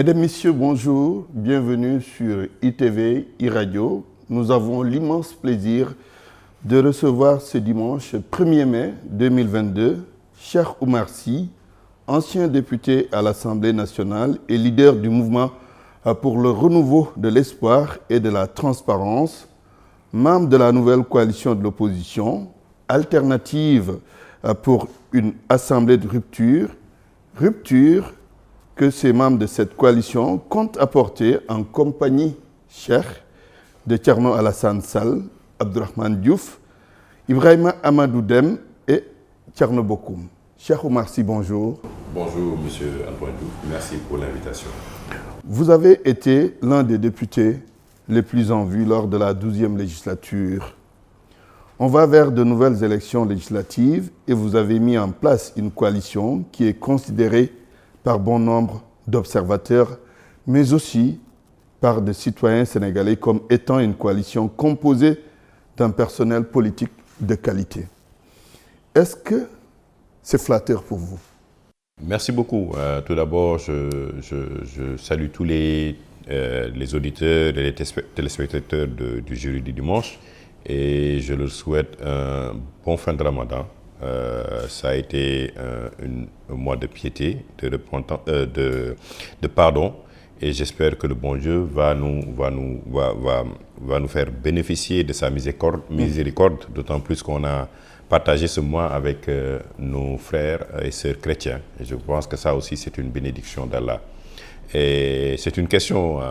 Mesdames, Messieurs, bonjour, bienvenue sur ITV, iRadio. Nous avons l'immense plaisir de recevoir ce dimanche 1er mai 2022 Cheikh Oumar Sy, ancien député à l'Assemblée nationale et leader du mouvement pour le renouveau de l'espoir et de la transparence, membre de la nouvelle coalition de l'opposition, alternative pour une assemblée de rupture que ces membres de cette coalition comptent apporter en compagnie Cheikh de Thierno Alassane Sall, Abdourahmane Diouf, Ibrahima Amadou Dème et Thierno Bokoum. Cheikh Oumar Sy, bonjour. Bonjour, monsieur Antoine Diouf. Merci pour l'invitation. Vous avez été l'un des députés les plus en vue lors de la 12e législature. On va vers de nouvelles élections législatives et vous avez mis en place une coalition qui est considérée par bon nombre d'observateurs, mais aussi par des citoyens sénégalais comme étant une coalition composée d'un personnel politique de qualité. Est-ce que c'est flatteur pour vous? Merci beaucoup. Tout d'abord, je salue tous les auditeurs et les téléspectateurs du jury du dimanche et je leur souhaite un bon fin de Ramadan. Ça a été un mois de piété, de pardon, et j'espère que le bon Dieu va nous faire bénéficier de sa miséricorde, d'autant plus qu'on a partagé ce mois avec nos frères et sœurs chrétiens. Et je pense que ça aussi, c'est une bénédiction d'Allah. Et c'est une question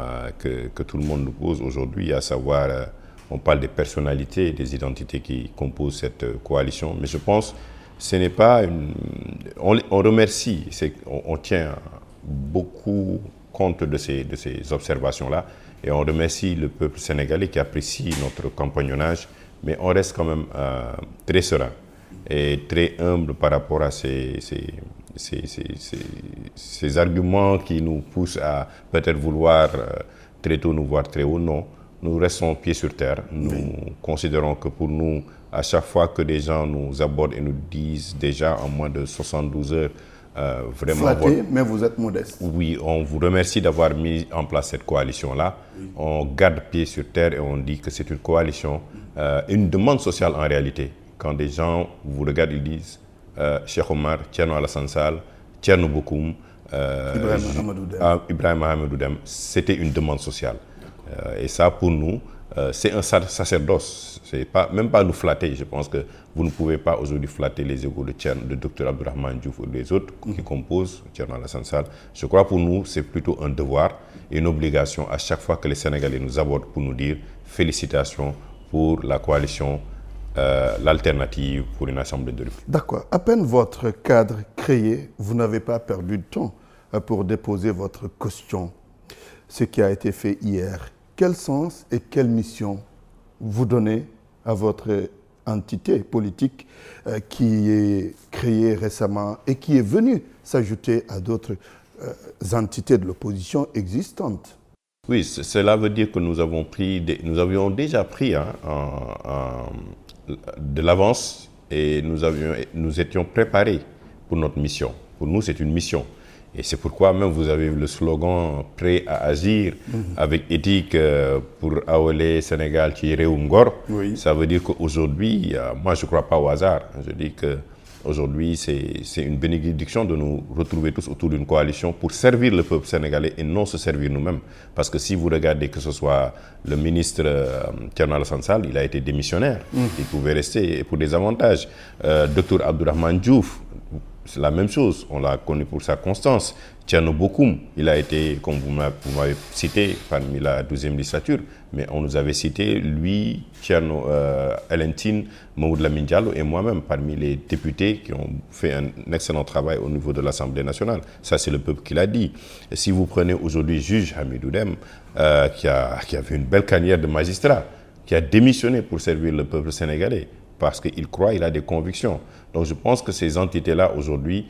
que tout le monde nous pose aujourd'hui, à savoir, on parle des personnalités et des identités qui composent cette coalition, mais je pense que ce n'est pas une... On remercie, on tient beaucoup compte de ces observations-là, et on remercie le peuple sénégalais qui apprécie notre compagnonnage, mais on reste quand même très serein et très humble par rapport à ces arguments qui nous poussent à peut-être vouloir très tôt nous voir très haut. Non, nous restons pieds sur terre. Nous considérons que pour nous, à chaque fois que des gens nous abordent et nous disent déjà en moins de 72 heures, vraiment... Flatté, mais vous êtes modeste. Oui, on vous remercie d'avoir mis en place cette coalition-là. Oui. On garde pied sur terre et on dit que c'est une coalition, une demande sociale en réalité. Quand des gens vous regardent, ils disent Cheikh Oumar, Thierno Alassane Sall, Thierno Bokoum, Ibrahima Amadou Dème, c'était une demande sociale. Et ça, pour nous, c'est un sacerdoce. C'est même pas nous flatter. Je pense que vous ne pouvez pas aujourd'hui flatter les égos de Dr Abdourahmane Diouf ou des autres qui composent Thierno Alassane Sall. Je crois pour nous, c'est plutôt un devoir et une obligation à chaque fois que les Sénégalais nous abordent pour nous dire félicitations pour la coalition, l'alternative pour une assemblée de rupture. D'accord. À peine votre cadre créé, vous n'avez pas perdu de temps pour déposer votre caution. Ce qui a été fait hier. Quel sens et quelle mission vous donnez à votre entité politique qui est créée récemment et qui est venue s'ajouter à d'autres entités de l'opposition existantes? Oui, cela veut dire que nous avions déjà pris de l'avance et nous étions préparés pour notre mission. Pour nous, c'est une mission. Et c'est pourquoi même vous avez le slogan « Prêt à agir » avec éthique pour Awalé, Sénégal, Réewum Ngor. Oui. Ça veut dire qu'aujourd'hui, moi je ne crois pas au hasard. Je dis qu'aujourd'hui c'est une bénédiction de nous retrouver tous autour d'une coalition pour servir le peuple sénégalais et non se servir nous-mêmes. Parce que si vous regardez que ce soit le ministre Thierno Alassane Sall, il a été démissionnaire. Il pouvait rester pour des avantages. Dr Abdourahmane Diouf, c'est la même chose, on l'a connu pour sa constance. Thierno Bokoum, il a été, comme vous m'avez cité, parmi la 12e législature, mais on nous avait cité, lui, Thierno Elentine, Mamoud Lamine Diallo et moi-même, parmi les députés qui ont fait un excellent travail au niveau de l'Assemblée nationale. Ça, c'est le peuple qui l'a dit. Et si vous prenez aujourd'hui juge Hamidou Dème, qui avait une belle carrière de magistrat, qui a démissionné pour servir le peuple sénégalais, parce qu'il croit, il a des convictions. Donc je pense que ces entités-là, aujourd'hui,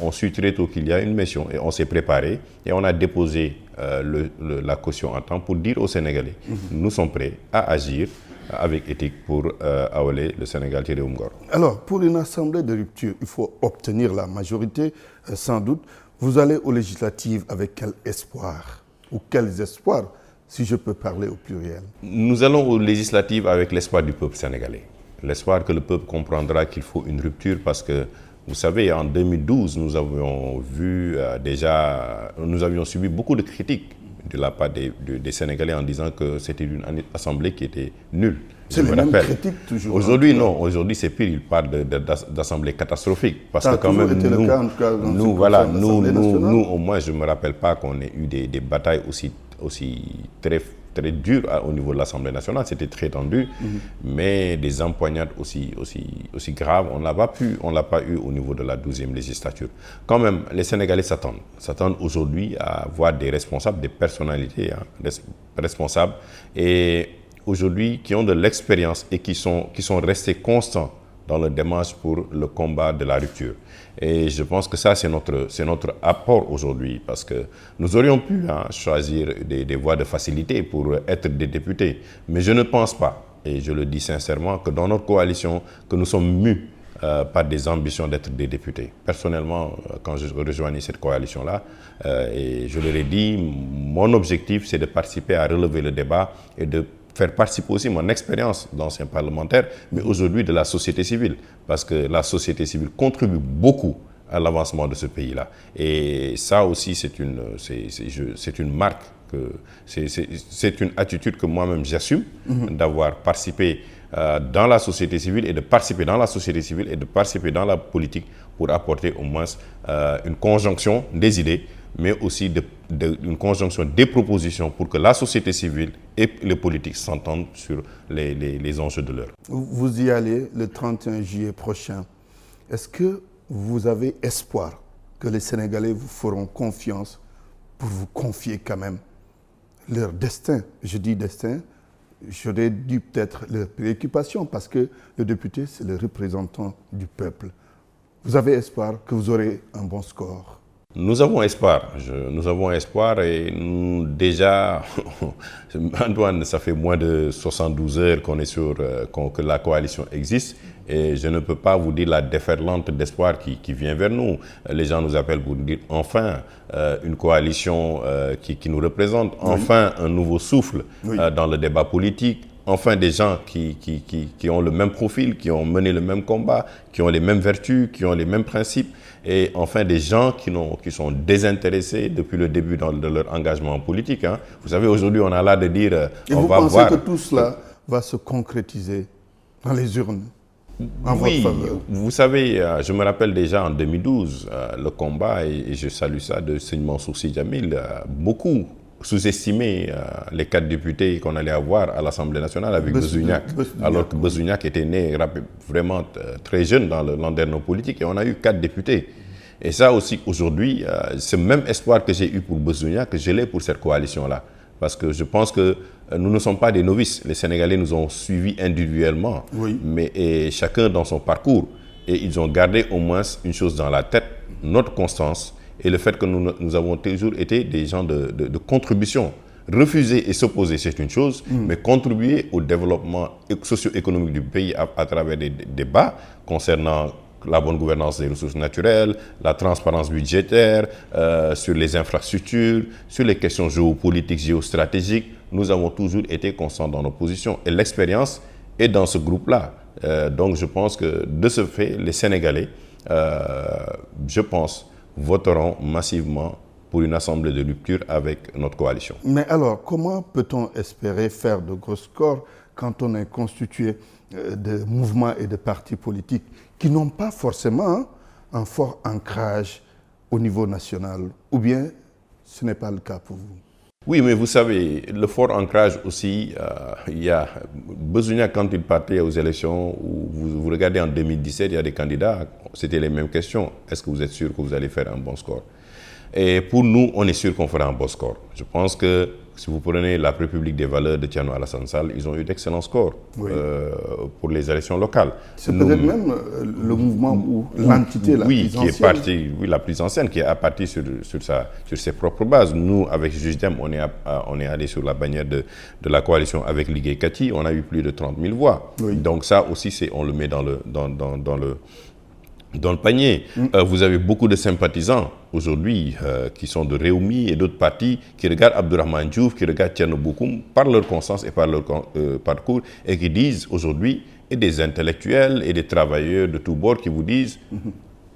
ont su très tôt qu'il y a une mission et on s'est préparé et on a déposé la caution en temps pour dire aux Sénégalais, nous sommes prêts à agir avec éthique pour Awalé, le Sénégal, Réewum Ngor. Alors, pour une assemblée de rupture, il faut obtenir la majorité, sans doute. Vous allez aux législatives avec quel espoir? Ou quels espoirs, si je peux parler au pluriel? Nous allons aux législatives avec l'espoir du peuple sénégalais. L'espoir que le peuple comprendra qu'il faut une rupture parce que, vous savez, en 2012, nous avions nous avions subi beaucoup de critiques de la part des Sénégalais en disant que c'était une assemblée qui était nulle. C'est les mêmes critiques toujours. Aujourd'hui, non. Aujourd'hui, c'est pire. Il parle d'assemblée catastrophique. Parce que quand même, nous, au moins, je ne me rappelle pas qu'on ait eu des batailles aussi très dures au niveau de l'Assemblée nationale. C'était très tendu. Mais des empoignades aussi graves, on ne l'a pas eu au niveau de la 12e législature. Quand même, les Sénégalais s'attendent aujourd'hui à voir des responsables, des personnalités responsables. Et aujourd'hui, qui ont de l'expérience et qui sont restés constants dans le démarche pour le combat de la rupture. Et je pense que ça, c'est notre apport aujourd'hui, parce que nous aurions pu choisir des voies de facilité pour être des députés. Mais je ne pense pas, et je le dis sincèrement, que dans notre coalition, que nous sommes mus par des ambitions d'être des députés. Personnellement, quand je rejoignis cette coalition-là, et je leur ai dit, mon objectif, c'est de participer à relever le débat et de faire participer aussi mon expérience d'ancien parlementaire, mais aujourd'hui de la société civile, parce que la société civile contribue beaucoup à l'avancement de ce pays-là. Et ça aussi, c'est une marque, c'est une attitude que moi-même j'assume, d'avoir participé dans la société civile et de participer dans la société civile et de participer dans la politique pour apporter au moins une conjonction des idées, mais aussi une conjonction des propositions pour que la société civile et les politiques s'entendent sur les enjeux de l'heure. Vous y allez le 31 juillet prochain. Est-ce que vous avez espoir que les Sénégalais vous feront confiance pour vous confier quand même leur destin? Je dis destin, j'aurais dit peut-être leur préoccupation, parce que le député, c'est le représentant du peuple. Vous avez espoir que vous aurez un bon score? Nous avons espoir. Et déjà, Antoine, ça fait moins de 72 heures que la coalition existe. Et je ne peux pas vous dire la déferlante d'espoir qui vient vers nous. Les gens nous appellent pour nous dire enfin une coalition qui nous représente, enfin un nouveau souffle dans le débat politique. Enfin, des gens qui ont le même profil, qui ont mené le même combat, qui ont les mêmes vertus, qui ont les mêmes principes. Et enfin, des gens qui sont désintéressés depuis le début de leur engagement politique. Vous savez, aujourd'hui, on a l'air de dire... Et vous pensez que tout cela va se concrétiser dans les urnes en votre faveur? Vous savez, je me rappelle déjà en 2012, le combat, et je salue ça, de Serigne Mansour Sy Djamil, beaucoup sous-estimé les 4 députés qu'on allait avoir à l'Assemblée nationale avec Beuzugnac, alors que Beuzugnac était né vraiment très jeune dans le landerneau politique, et on a eu 4 députés. Et ça aussi, aujourd'hui, ce même espoir que j'ai eu pour Beuzugnac, que je l'ai pour cette coalition-là. Parce que je pense que nous ne sommes pas des novices. Les Sénégalais nous ont suivis individuellement, et chacun dans son parcours. Et ils ont gardé au moins une chose dans la tête, notre constance, et le fait que nous avons toujours été des gens de contribution. Refuser et s'opposer, c'est une chose, mais contribuer au développement socio-économique du pays à travers des débats concernant la bonne gouvernance des ressources naturelles, la transparence budgétaire, sur les infrastructures, sur les questions géopolitiques, géostratégiques, nous avons toujours été constants dans nos positions. Et l'expérience est dans ce groupe-là. Donc je pense que de ce fait, les Sénégalais, je pense, voteront massivement pour une assemblée de rupture avec notre coalition. Mais alors, comment peut-on espérer faire de gros scores quand on est constitué de mouvements et de partis politiques qui n'ont pas forcément un fort ancrage au niveau national? Ou bien ce n'est pas le cas pour vous? Oui, mais vous savez, le fort ancrage aussi, il y a Beuzugnac, quand il partait aux élections, vous regardez en 2017, il y a des candidats, c'était les mêmes questions. Est-ce que vous êtes sûr que vous allez faire un bon score? Et pour nous, on est sûr qu'on fera un bon score. Je pense que si vous prenez la République des valeurs de Thierno Alassane Sall, ils ont eu d'excellents scores pour les élections locales. C'est peut-être même le mouvement ou l'entité la plus ancienne. Qui est partie, la plus ancienne, qui est partie sur ses propres bases. Nous, avec Jusdem, on est allé sur la bannière de la coalition avec Ligue Kati, on a eu plus de 30 000 voix. Donc ça aussi, on le met dans dans le panier. Vous avez beaucoup de sympathisants aujourd'hui qui sont de Rewmi et d'autres partis qui regardent Abdourahmane Diouf, qui regardent Thierno Bocoum par leur conscience et par leur parcours et qui disent aujourd'hui, et des intellectuels et des travailleurs de tous bords qui vous disent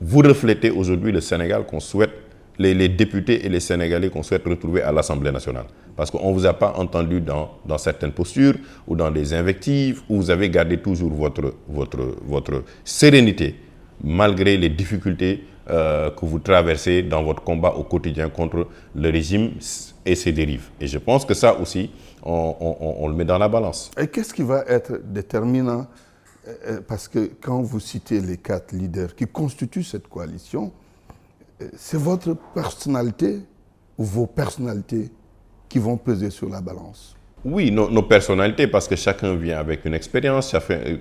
vous reflétez aujourd'hui le Sénégal qu'on souhaite, les députés et les Sénégalais qu'on souhaite retrouver à l'Assemblée nationale. Parce qu'on ne vous a pas entendu dans certaines postures ou dans des invectives où vous avez gardé toujours votre sérénité malgré les difficultés que vous traversez dans votre combat au quotidien contre le régime et ses dérives. Et je pense que ça aussi, on le met dans la balance. Et qu'est-ce qui va être déterminant? Parce que quand vous citez les 4 leaders qui constituent cette coalition, c'est votre personnalité ou vos personnalités qui vont peser sur la balance? Oui, nos personnalités, parce que chacun vient avec une expérience,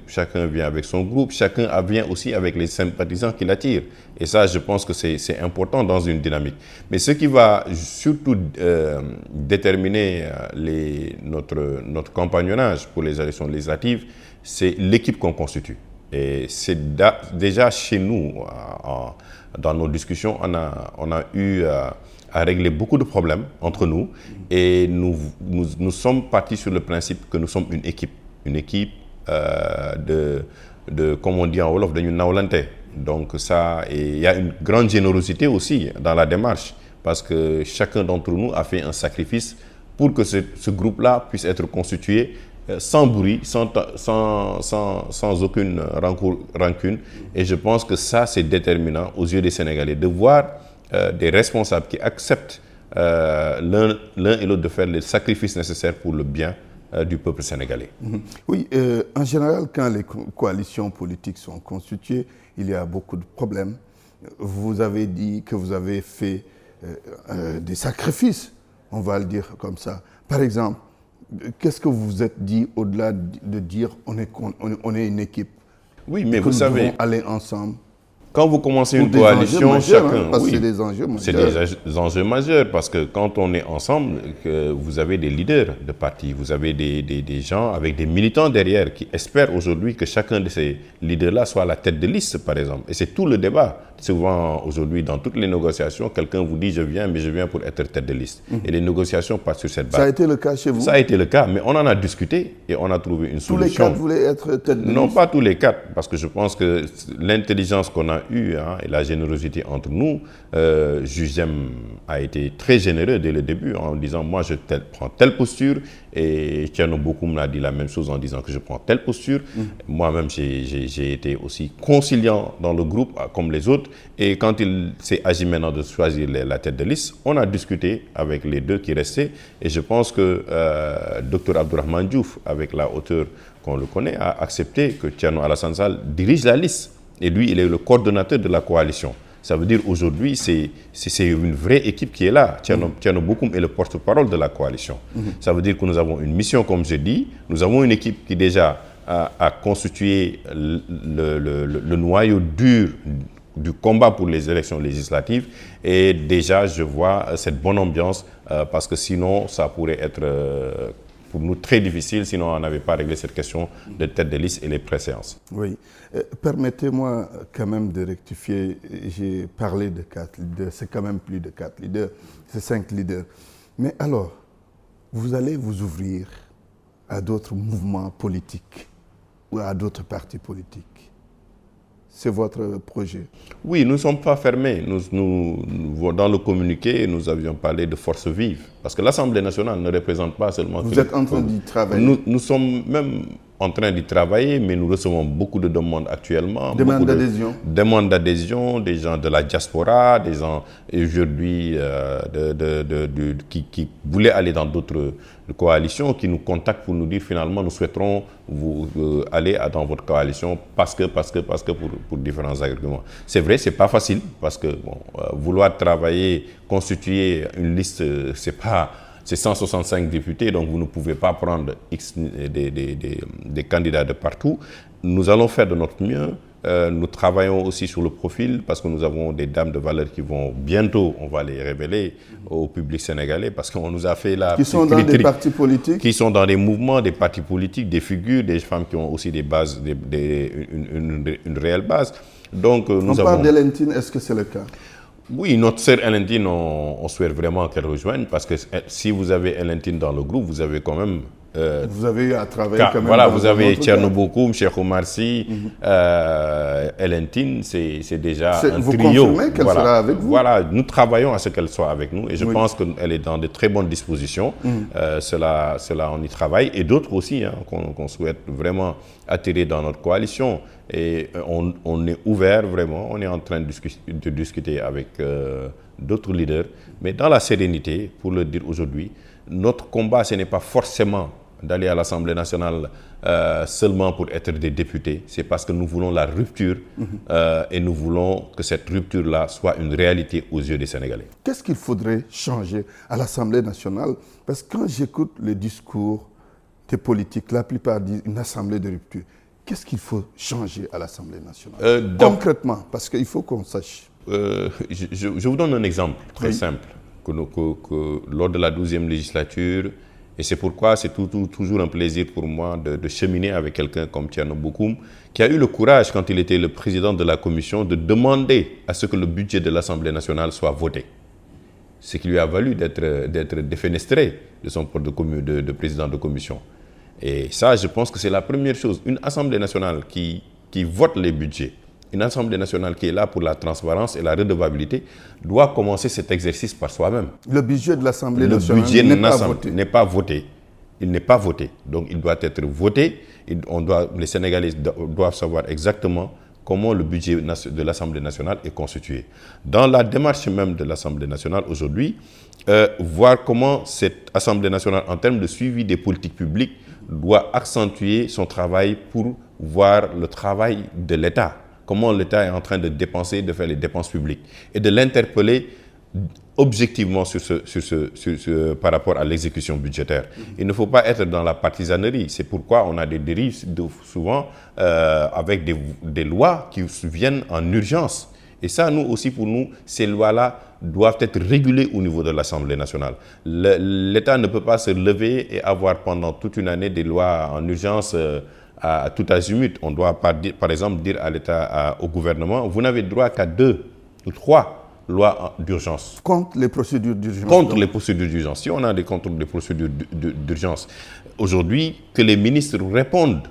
chacun vient avec son groupe, chacun vient aussi avec les sympathisants qui l'attirent. Et ça, je pense que c'est important dans une dynamique. Mais ce qui va surtout déterminer notre compagnonnage pour les élections législatives, c'est l'équipe qu'on constitue. Et c'est déjà chez nous, dans nos discussions, on a eu à régler beaucoup de problèmes entre nous et nous sommes partis sur le principe que nous sommes une équipe comme on dit en Wolof, de nawlante. Donc ça, il y a une grande générosité aussi dans la démarche parce que chacun d'entre nous a fait un sacrifice pour que ce groupe-là puisse être constitué sans bruit, sans aucune rancune. Et je pense que ça, c'est déterminant aux yeux des Sénégalais de voir des responsables qui acceptent l'un et l'autre de faire les sacrifices nécessaires pour le bien du peuple sénégalais. Oui, en général, quand les coalitions politiques sont constituées, il y a beaucoup de problèmes. Vous avez dit que vous avez fait des sacrifices, on va le dire comme ça. Par exemple, qu'est-ce que vous vous êtes dit au-delà de dire on est une équipe? Oui, mais vous savez, devons aller ensemble. Quand vous commencez une coalition, chacun... Parce que c'est des enjeux majeurs. C'est des enjeux majeurs parce que quand on est ensemble, que vous avez des leaders de partis, vous avez des gens avec des militants derrière qui espèrent aujourd'hui que chacun de ces leaders-là soit à la tête de liste, par exemple. Et c'est tout le débat. Souvent, aujourd'hui, dans toutes les négociations, quelqu'un vous dit « je viens, mais je viens pour être tête de liste ». Et les négociations passent sur cette base. Ça a été le cas chez vous? Ça a été le cas, mais on en a discuté et on a trouvé une solution. Tous les 4 voulaient être tête de liste? Non, pas tous les 4, parce que je pense que l'intelligence qu'on a eue et la générosité entre nous, Jugem a été très généreux dès le début en disant « moi, je prends telle posture ». Et Thierno Bocoum a dit la même chose en disant que je prends telle posture. Moi-même, j'ai été aussi conciliant dans le groupe, comme les autres. Et quand il s'est agi maintenant de choisir la tête de liste, on a discuté avec les 2 qui restaient. Et je pense que Dr Abdourahmane Diouf, avec la hauteur qu'on le connaît, a accepté que Thierno Alassane Sall dirige la liste. Et lui, il est le coordonnateur de la coalition. Ça veut dire aujourd'hui, c'est une vraie équipe qui est là. Thierno Bocoum est le porte-parole de la coalition. Ça veut dire que nous avons une mission, comme je dis. Nous avons une équipe qui déjà a constitué le noyau dur du combat pour les élections législatives. Et déjà, je vois cette bonne ambiance parce que sinon, ça pourrait être pour nous très difficile, sinon on n'avait pas réglé cette question de tête de liste et les préséances. Oui. Permettez-moi quand même de rectifier. J'ai parlé de 4 leaders. C'est quand même plus de 4 leaders. C'est 5 leaders. Mais alors, vous allez vous ouvrir à d'autres mouvements politiques ou à d'autres partis politiques. C'est votre projet? Oui, nous ne sommes pas fermés. Dans le communiqué, nous avions parlé de force vive. Parce que l'Assemblée nationale ne représente pas seulement... Vous êtes en train d'y travailler? Nous sommes même en train d'y travailler, mais nous recevons beaucoup de demandes actuellement. Demandes d'adhésion? Demandes d'adhésion, des gens de la diaspora, des gens aujourd'hui qui voulaient aller dans d'autres coalitions, qui nous contactent pour nous dire finalement nous souhaiterons vous aller dans votre coalition parce que pour différents arguments. C'est vrai, c'est pas facile parce que vouloir travailler, constituer une liste, c'est 165 députés, donc vous ne pouvez pas prendre des candidats de partout. Nous allons faire de notre mieux. Nous travaillons aussi sur le profil parce que nous avons des dames de valeur qui vont bientôt, on va les révéler au public sénégalais parce qu'on nous a fait la... Qui sont dans des partis politiques? Qui sont dans des mouvements, des partis politiques, des figures, des femmes qui ont aussi des bases, une réelle base. Donc, on parle d'Hélène, est-ce que c'est le cas? Oui, notre sœur Hélène, on souhaite vraiment qu'elle rejoigne parce que si vous avez Hélène dans le groupe, vous avez quand même... vous avez eu à travailler quand même. Voilà, vous avez Thierno Bokoum, Cheikh Oumar Sy, Hélène, c'est déjà un vous trio. Vous confirmez qu'elle sera avec vous? Voilà, nous travaillons à ce qu'elle soit avec nous et je pense qu'elle est dans de très bonnes dispositions. Cela, on y travaille et d'autres aussi qu'on souhaite vraiment attirer dans notre coalition. Et on est ouvert vraiment, on est en train de discuter avec d'autres leaders, mais dans la sérénité, pour le dire aujourd'hui, notre combat, ce n'est pas forcément d'aller à l'Assemblée nationale seulement pour être des députés, c'est parce que nous voulons la rupture et nous voulons que cette rupture-là soit une réalité aux yeux des Sénégalais. Qu'est-ce qu'il faudrait changer à l'Assemblée nationale? Parce que quand j'écoute le discours des politiques, la plupart disent une assemblée de rupture. Qu'est-ce qu'il faut changer à l'Assemblée nationale concrètement? Parce qu'il faut qu'on sache. Je vous donne un exemple très simple. Que lors de la 12e législature, et c'est pourquoi c'est toujours un plaisir pour moi de cheminer avec quelqu'un comme Thierno Bokoum, qui a eu le courage, quand il était le président de la commission, de demander à ce que le budget de l'Assemblée nationale soit voté. Ce qui lui a valu d'être défenestré de son poste de président de commission. Et ça, je pense que c'est la première chose. Une Assemblée nationale qui vote les budgets, une Assemblée nationale qui est là pour la transparence et la redevabilité, doit commencer cet exercice par soi-même. Le budget de l'Assemblée nationale n'est pas voté. Il n'est pas voté. Donc il doit être voté. Les Sénégalais doivent savoir exactement comment le budget de l'Assemblée nationale est constitué. Dans la démarche même de l'Assemblée nationale aujourd'hui, voir comment cette Assemblée nationale, en termes de suivi des politiques publiques, doit accentuer son travail pour voir le travail de l'État. Comment l'État est en train de dépenser, de faire les dépenses publiques. Et de l'interpeller objectivement par rapport à l'exécution budgétaire. Il ne faut pas être dans la partisanerie. C'est pourquoi on a des dérives souvent avec des lois qui viennent en urgence. Et ça, nous aussi, pour nous, ces lois-là doivent être régulées au niveau de l'Assemblée nationale. L'État ne peut pas se lever et avoir pendant toute une année des lois en urgence à tout azimut. On doit, par exemple, dire à l'État, au gouvernement, vous n'avez droit qu'à 2 ou 3 lois d'urgence. Contre les procédures d'urgence. Contre les procédures d'urgence. Si on a des contrôles des procédures d'urgence, aujourd'hui, que les ministres répondent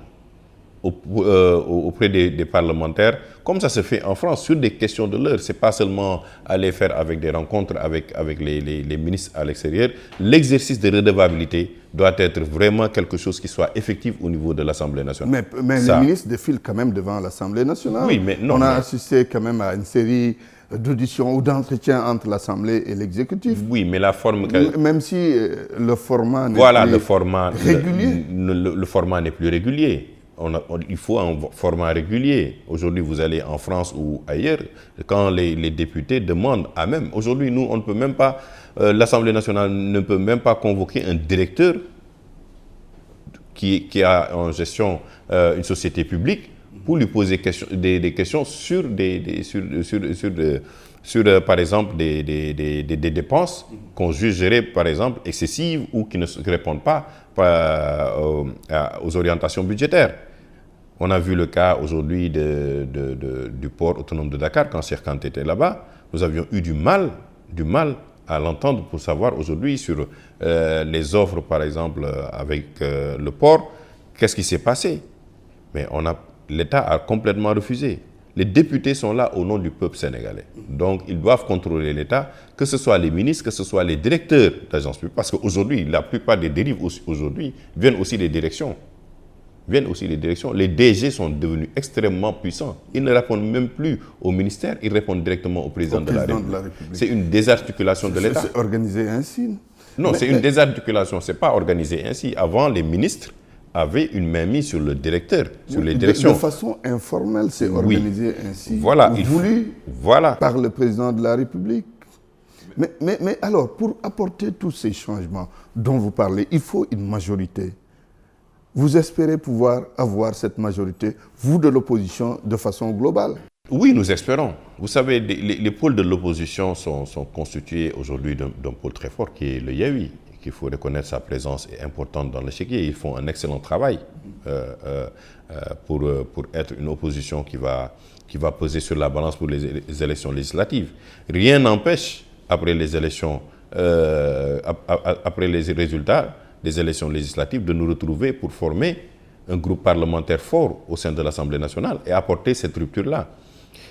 auprès des parlementaires, comme ça se fait en France, sur des questions de l'heure. Ce n'est pas seulement aller faire avec des rencontres avec les ministres à l'extérieur. L'exercice de redevabilité doit être vraiment quelque chose qui soit effectif au niveau de l'Assemblée nationale. Mais les ministres défilent quand même devant l'Assemblée nationale. Oui, mais non. On a assisté quand même à une série d'auditions ou d'entretiens entre l'Assemblée et l'exécutif. Oui, mais la forme... Même si le format n'est plus régulier. Le format n'est plus régulier. Il faut un format régulier. Aujourd'hui, vous allez en France ou ailleurs, quand les députés demandent à même. Aujourd'hui, nous, on ne peut même pas, l'Assemblée nationale ne peut même pas convoquer un directeur qui a en gestion une société publique pour lui poser des questions sur, par exemple, des dépenses qu'on jugerait, par exemple, excessives ou qui ne répondent pas aux orientations budgétaires. On a vu le cas aujourd'hui du port autonome de Dakar, quand Cheikh Kanté était là-bas. Nous avions eu du mal à l'entendre pour savoir aujourd'hui sur les offres, par exemple, avec le port, qu'est-ce qui s'est passé. Mais l'État a complètement refusé. Les députés sont là au nom du peuple sénégalais. Donc, ils doivent contrôler l'État, que ce soit les ministres, que ce soit les directeurs d'agences publiques. Parce qu'aujourd'hui, la plupart des dérives aujourd'hui viennent aussi des directions. Les DG sont devenus extrêmement puissants. Ils ne répondent même plus au ministère, ils répondent directement au président de la République. C'est une désarticulation de l'État. C'est organisé ainsi? Non, c'est une désarticulation. Ce n'est pas organisé ainsi. Avant, les ministres avaient une mainmise sur le directeur, sur les directions. De façon informelle, c'est organisé ainsi, voulu par le président de la République. Mais alors, pour apporter tous ces changements dont vous parlez, il faut une majorité. Vous espérez pouvoir avoir cette majorité, vous de l'opposition, de façon globale? Oui, nous espérons. Vous savez, les pôles de l'opposition sont constitués aujourd'hui d'un pôle très fort qui est le Yewwi. Il faut reconnaître sa présence est importante dans l'échiquier. Ils font un excellent travail pour être une opposition qui va qui va peser sur la balance pour les élections législatives. Rien n'empêche, après les élections, après les résultats des élections législatives, de nous retrouver pour former un groupe parlementaire fort au sein de l'Assemblée nationale et apporter cette rupture-là.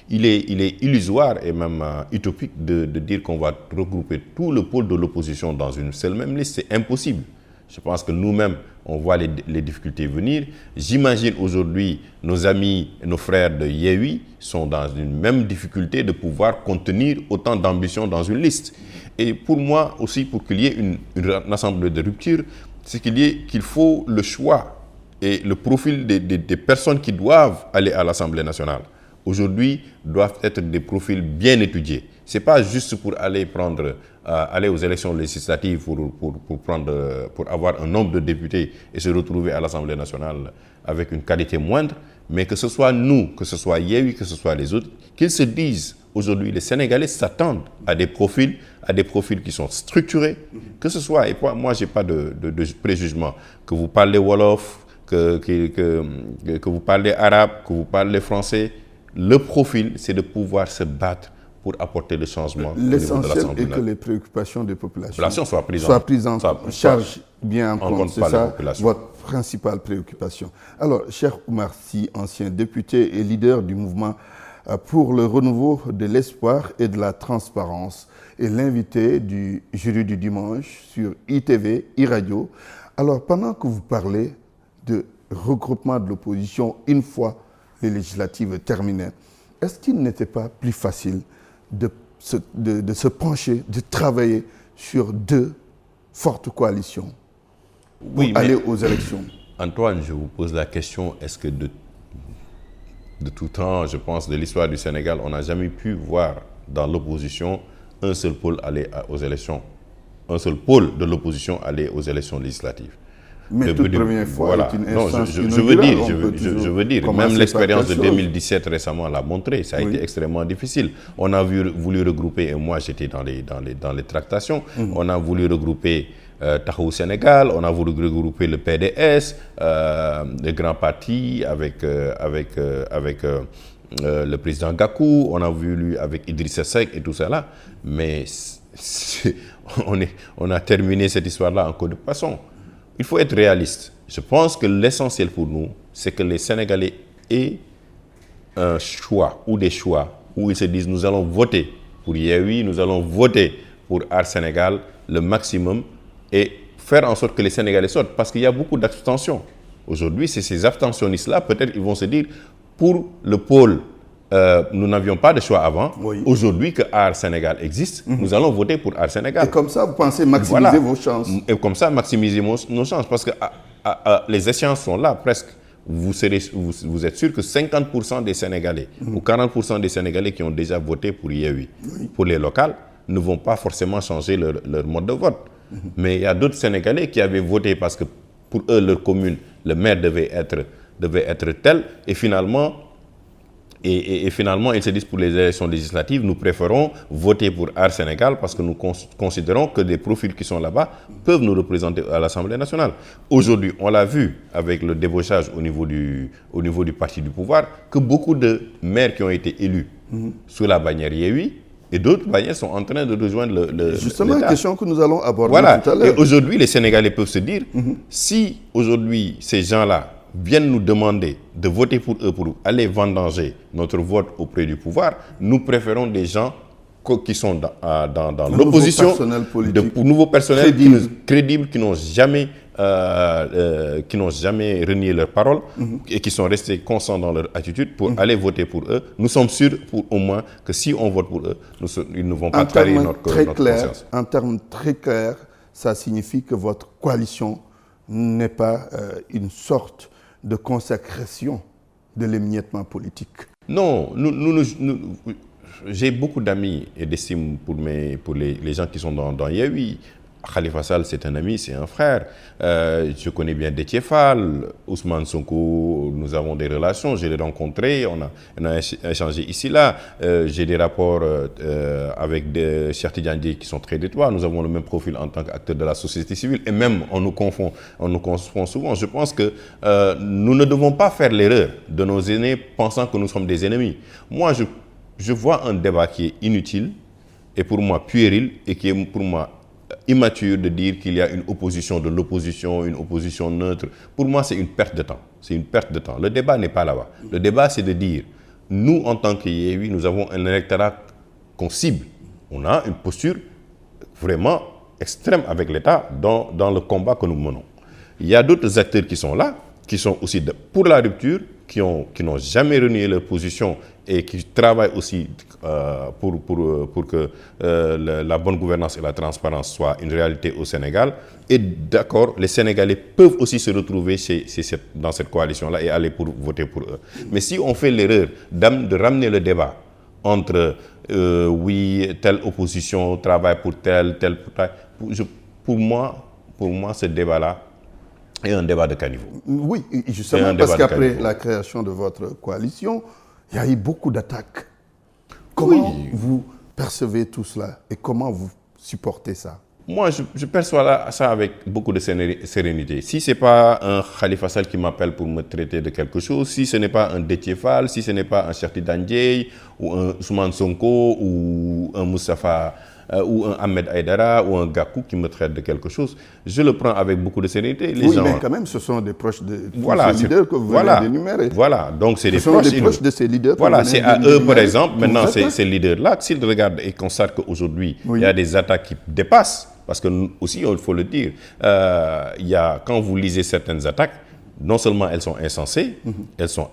Il est illusoire et même utopique de dire qu'on va regrouper tout le pôle de l'opposition dans une seule même liste. C'est impossible. Je pense que nous-mêmes, on voit les difficultés venir. J'imagine aujourd'hui, nos amis et nos frères de Yewwi sont dans une même difficulté de pouvoir contenir autant d'ambition dans une liste. Et pour moi aussi, pour qu'il y ait une assemblée de rupture, c'est qu'il faut le choix et le profil des personnes qui doivent aller à l'Assemblée nationale. Aujourd'hui, doivent être des profils bien étudiés. Ce n'est pas juste pour aller aux élections législatives pour avoir un nombre de députés et se retrouver à l'Assemblée nationale avec une qualité moindre, mais que ce soit nous, que ce soit Yewwi, que ce soit les autres, qu'ils se disent aujourd'hui, les Sénégalais s'attendent à des profils qui sont structurés, que ce soit, et moi je n'ai pas de préjugement, que vous parlez Wolof, que vous parlez arabe, que vous parlez français. Le profil, c'est de pouvoir se battre pour apporter le changement. L'essentiel est que les préoccupations des populations soient prises en charge, bien en compte. C'est ça votre principale préoccupation. Alors, cher Oumar Sy, ancien député et leader du mouvement pour le renouveau de l'espoir et de la transparence, et l'invité du jury du dimanche sur ITV, iRadio. Alors, pendant que vous parlez de regroupement de l'opposition une fois les législatives terminées, est-ce qu'il n'était pas plus facile de se pencher, de travailler sur deux fortes coalitions pour aller aux élections? Antoine, je vous pose la question, est-ce que de tout temps, je pense, de l'histoire du Sénégal, on n'a jamais pu voir dans l'opposition un seul pôle aller aux élections, un seul pôle de l'opposition aller aux élections législatives? Mais toute première fois est une instance je veux dire, même l'expérience de 2017 récemment l'a montré, ça a été extrêmement difficile. On a voulu regrouper, et moi j'étais dans les tractations, on a voulu regrouper Taxawu Sénégal, on a voulu regrouper le PDS, les grands partis avec le président Gakou, on a voulu avec Idrissa Seck et tout ça là, mais on a terminé cette histoire-là en queue de poisson. Il faut être réaliste. Je pense que l'essentiel pour nous, c'est que les Sénégalais aient un choix ou des choix où ils se disent nous allons voter pour Yewwi, nous allons voter pour Aar Sénégal le maximum et faire en sorte que les Sénégalais sortent. Parce qu'il y a beaucoup d'abstention. Aujourd'hui, c'est ces abstentionnistes-là, peut-être ils vont se dire pour le pôle, nous n'avions pas de choix avant. Oui. Aujourd'hui que Aar Sénégal existe, nous allons voter pour Aar Sénégal. Et comme ça, vous pensez maximiser vos chances. Et comme ça, maximiser nos chances. Parce que les échéances sont là, presque. Vous êtes sûr que 50% des Sénégalais ou 40% des Sénégalais qui ont déjà voté pour Yewwi, pour les locales, ne vont pas forcément changer leur mode de vote. Mais il y a d'autres Sénégalais qui avaient voté parce que pour eux, leur commune, le maire devait être tel. Et finalement, ils se disent pour les élections législatives, nous préférons voter pour Aar Sénégal parce que nous considérons que des profils qui sont là-bas peuvent nous représenter à l'Assemblée nationale. Aujourd'hui, on l'a vu avec le débauchage au niveau du parti du pouvoir, que beaucoup de maires qui ont été élus sous la bannière Yewwi et d'autres bannières sont en train de rejoindre Justement, une question que nous allons aborder tout à l'heure. Et aujourd'hui, les Sénégalais peuvent se dire, si aujourd'hui ces gens-là viennent nous demander de voter pour eux pour aller vendanger notre vote auprès du pouvoir, nous préférons des gens qui sont dans l'opposition, de nouveaux personnels crédibles qui n'ont jamais renié leur parole et qui sont restés constants dans leur attitude pour aller voter pour eux. Nous sommes sûrs au moins que si on vote pour eux, ils ne vont pas trahir notre conscience. En termes très clairs, ça signifie que votre coalition n'est pas une sorte de consécration de l'émiettement politique. Non, j'ai beaucoup d'amis et d'estime pour les gens qui sont dans Yewwi. Khalifa Sall, c'est un ami, c'est un frère. Je connais bien Déthié Fall, Ousmane Sonko, nous avons des relations, je l'ai rencontré, on a échangé ici, là. J'ai des rapports avec des Cheikh Tidiane Dièye qui sont très étroits. Nous avons le même profil en tant qu'acteur de la société civile. Et même, on nous confond souvent. Je pense que nous ne devons pas faire l'erreur de nos aînés pensant que nous sommes des ennemis. Moi, je vois un débat qui est inutile et pour moi puéril et qui est pour moi immature de dire qu'il y a une opposition de l'opposition, une opposition neutre. Pour moi, c'est une perte de temps. C'est une perte de temps. Le débat n'est pas là-bas. Le débat, c'est de dire, nous, en tant que Yewwi, nous avons un électorat qu'on cible. On a une posture vraiment extrême avec l'État dans le combat que nous menons. Il y a d'autres acteurs qui sont là, qui sont aussi pour la rupture, qui n'ont jamais renié leur position et qui travaillent aussi pour que la bonne gouvernance et la transparence soient une réalité au Sénégal. Et d'accord, les Sénégalais peuvent aussi se retrouver dans cette coalition-là et aller voter pour eux. Mais si on fait l'erreur de ramener le débat entre oui, telle opposition travaille pour telle, pour moi, ce débat-là est un débat de caniveau. Oui, justement, parce qu'après la création de votre coalition, il y a eu beaucoup d'attaques. Comment vous percevez tout cela et comment vous supportez ça? Moi, je perçois ça avec beaucoup de sérénité. Si ce n'est pas un Khalifa Sall qui m'appelle pour me traiter de quelque chose, si ce n'est pas un Déthié Fall, si ce n'est pas un Cheikh Tidiane Dièye ou un Ousmane Sonko ou un Moustapha ou un Ahmed Aïdara ou un Gakou qui me traite de quelque chose, je le prends avec beaucoup de sérénité. Oui, mais quand même, ce sont des proches de ces leaders que vous venez d'énumérer. Voilà, donc c'est des proches de ces leaders. Voilà, c'est à eux, par exemple, maintenant, ces leaders-là, s'ils regardent et constatent qu'aujourd'hui, il y a des attaques qui dépassent, parce que nous aussi, il faut le dire, quand vous lisez certaines attaques, non seulement elles sont insensées, elles sont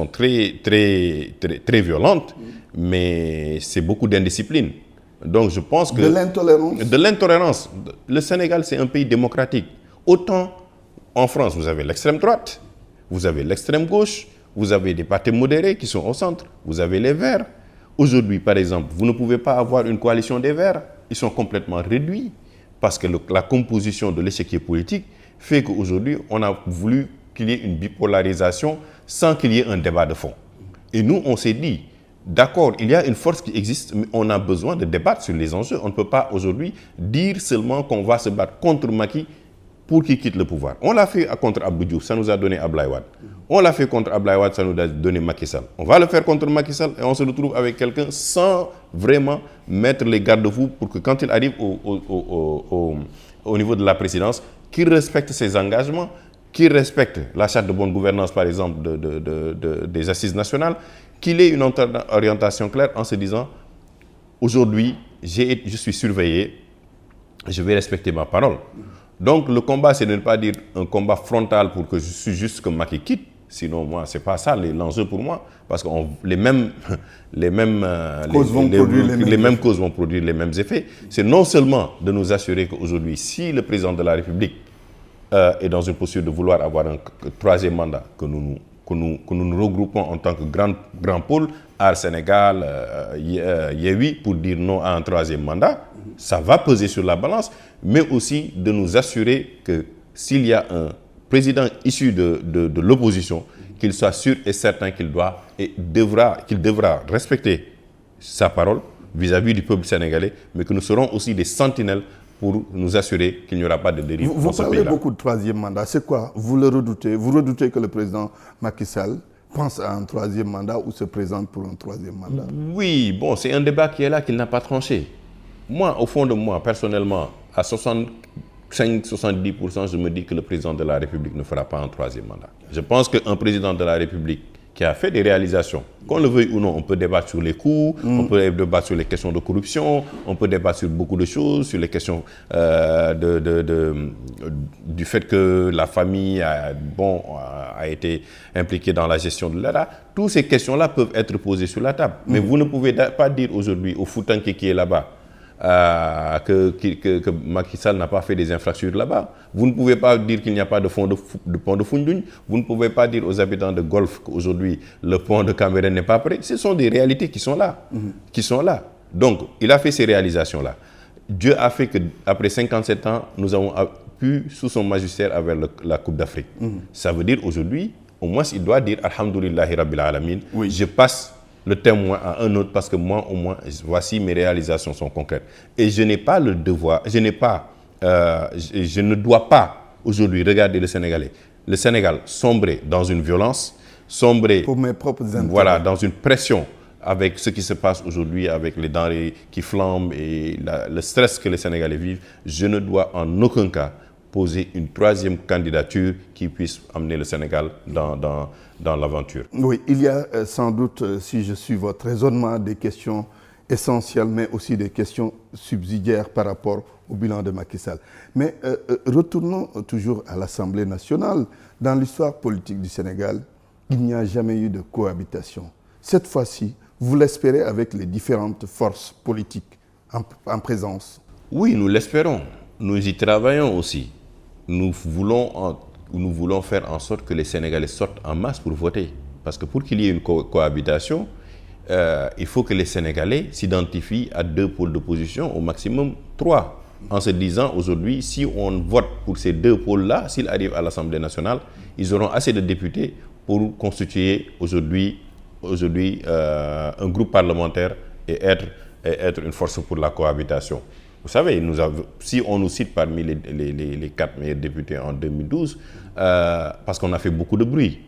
très, très, très, très violentes, mais c'est beaucoup d'indiscipline. Donc je pense que... De l'intolérance. De l'intolérance. Le Sénégal, c'est un pays démocratique. Autant en France, vous avez l'extrême droite, vous avez l'extrême gauche, vous avez des partis modérés qui sont au centre, vous avez les Verts. Aujourd'hui, par exemple, vous ne pouvez pas avoir une coalition des Verts. Ils sont complètement réduits parce que la composition de l'échiquier politique fait qu'aujourd'hui, on a voulu qu'il y ait une bipolarisation sans qu'il y ait un débat de fond. Et nous, on s'est dit... D'accord, il y a une force qui existe, mais on a besoin de débattre sur les enjeux. On ne peut pas aujourd'hui dire seulement qu'on va se battre contre Macky pour qu'il quitte le pouvoir. On l'a fait contre Abdou Diouf, ça nous a donné Abdoulaye Wade. On l'a fait contre Abdoulaye Wade, ça nous a donné Macky Sall. On va le faire contre Macky Sall et on se retrouve avec quelqu'un sans vraiment mettre les garde-fous pour que quand il arrive au niveau de la présidence, qu'il respecte ses engagements, qu'il respecte la charte de bonne gouvernance, par exemple, des assises nationales, qu'il ait une orientation claire en se disant « Aujourd'hui, je suis surveillé, je vais respecter ma parole ». Donc le combat, c'est de ne pas dire un combat frontal pour que je suis juste que Macky quitte. Sinon, moi, ce n'est pas ça l'enjeu pour moi. Parce que les mêmes causes vont produire les mêmes effets. C'est non seulement de nous assurer qu'aujourd'hui, si le président de la République est dans une posture de vouloir avoir un troisième mandat, que nous nous regroupons en tant que grand pôle, Art Sénégal, Yewwi, pour dire non à un troisième mandat, ça va peser sur la balance, mais aussi de nous assurer que s'il y a un président issu de l'opposition, qu'il soit sûr et certain qu'il devra respecter sa parole vis-à-vis du peuple sénégalais, mais que nous serons aussi des sentinelles pour nous assurer qu'il n'y aura pas de dérive dans ce pays-là. Vous parlez beaucoup de troisième mandat. C'est quoi? Vous le redoutez? Vous redoutez que le président Macky Sall pense à un troisième mandat ou se présente pour un troisième mandat? Oui, bon, c'est un débat qui est là, qu'il n'a pas tranché. Moi, au fond de moi, personnellement, à 65-70%, je me dis que le président de la République ne fera pas un troisième mandat. Je pense qu'un président de la République qui a fait des réalisations, qu'on le veuille ou non, on peut débattre sur les coûts, on peut débattre sur les questions de corruption, on peut débattre sur beaucoup de choses, sur les questions du fait que la famille a été impliquée dans la gestion de l'État. Toutes ces questions-là peuvent être posées sur la table. Mais vous ne pouvez pas dire aujourd'hui au Foutanké qui est là-bas que Macky Sall n'a pas fait des infrastructures là-bas. Vous ne pouvez pas dire qu'il n'y a pas de pont de Foundiougne. Vous ne pouvez pas dire aux habitants de Golfe qu'aujourd'hui le pont de Cambérène n'est pas prêt. Ce sont des réalités qui sont là. Donc, il a fait ces réalisations-là. Dieu a fait qu'après 57 ans, nous avons pu, sous son magistère, avoir la Coupe d'Afrique. Ça veut dire aujourd'hui, au moins, il doit dire Alhamdulillahi Rabbil Alamin. Oui. Je passe le témoin à un autre parce que moi, au moins, voici mes réalisations sont concrètes. Et je n'ai pas le devoir, je ne dois pas aujourd'hui regarder le Sénégalais. Le Sénégal sombrer dans une violence, sombrer pour mes propres intérêts. Voilà, dans une pression avec ce qui se passe aujourd'hui, avec les denrées qui flambent et le stress que les Sénégalais vivent. Je ne dois en aucun cas poser une troisième candidature qui puisse amener le Sénégal dans l'aventure. Oui, il y a sans doute, si je suis votre raisonnement, des questions essentielles, mais aussi des questions subsidiaires par rapport au bilan de Macky Sall. Mais retournons toujours à l'Assemblée nationale. Dans l'histoire politique du Sénégal, il n'y a jamais eu de cohabitation. Cette fois-ci, vous l'espérez avec les différentes forces politiques en présence? Oui, nous l'espérons. Nous y travaillons aussi. Nous voulons faire en sorte que les Sénégalais sortent en masse pour voter. Parce que pour qu'il y ait une cohabitation, il faut que les Sénégalais s'identifient à 2 pôles d'opposition, au maximum 3. En se disant aujourd'hui, si on vote pour ces 2 pôles-là, s'ils arrivent à l'Assemblée nationale, ils auront assez de députés pour constituer aujourd'hui un groupe parlementaire et être une force pour la cohabitation. Vous savez, si on nous cite parmi les 4 meilleurs députés en 2012, parce qu'on a fait beaucoup de bruit.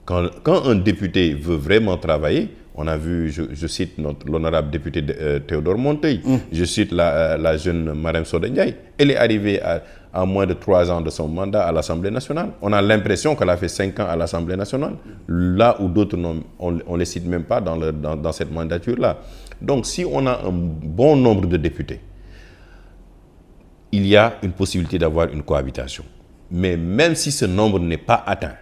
Quand un député veut vraiment travailler, on a vu, je cite l'honorable député Théodore Monteuil, je cite la jeune Marème Soda Ndiaye. Elle est arrivée à moins de 3 ans de son mandat à l'Assemblée nationale. On a l'impression qu'elle a fait 5 ans à l'Assemblée nationale, là où d'autres on ne les cite même pas dans cette mandature-là. Donc si on a un bon nombre de députés, il y a une possibilité d'avoir une cohabitation. Mais même si ce nombre n'est pas atteint,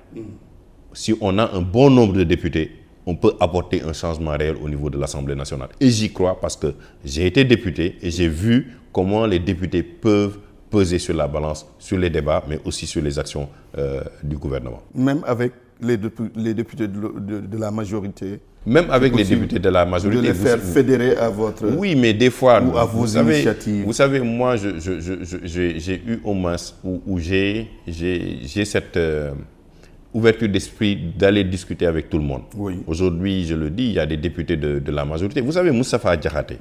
si on a un bon nombre de députés, on peut apporter un changement réel au niveau de l'Assemblée nationale. Et j'y crois parce que j'ai été député et j'ai vu comment les députés peuvent peser sur la balance, sur les débats, mais aussi sur les actions du gouvernement. Même avec les députés de la majorité? Même avec les députés de la majorité. De les faire fédérer à votre... Oui, mais des fois... Ou à vos initiatives. Vous savez, moi, j'ai eu au moins où j'ai cette ouverture d'esprit d'aller discuter avec tout le monde. Oui. Aujourd'hui, je le dis, il y a des députés de la majorité. Vous savez, Moustapha Diakhaté,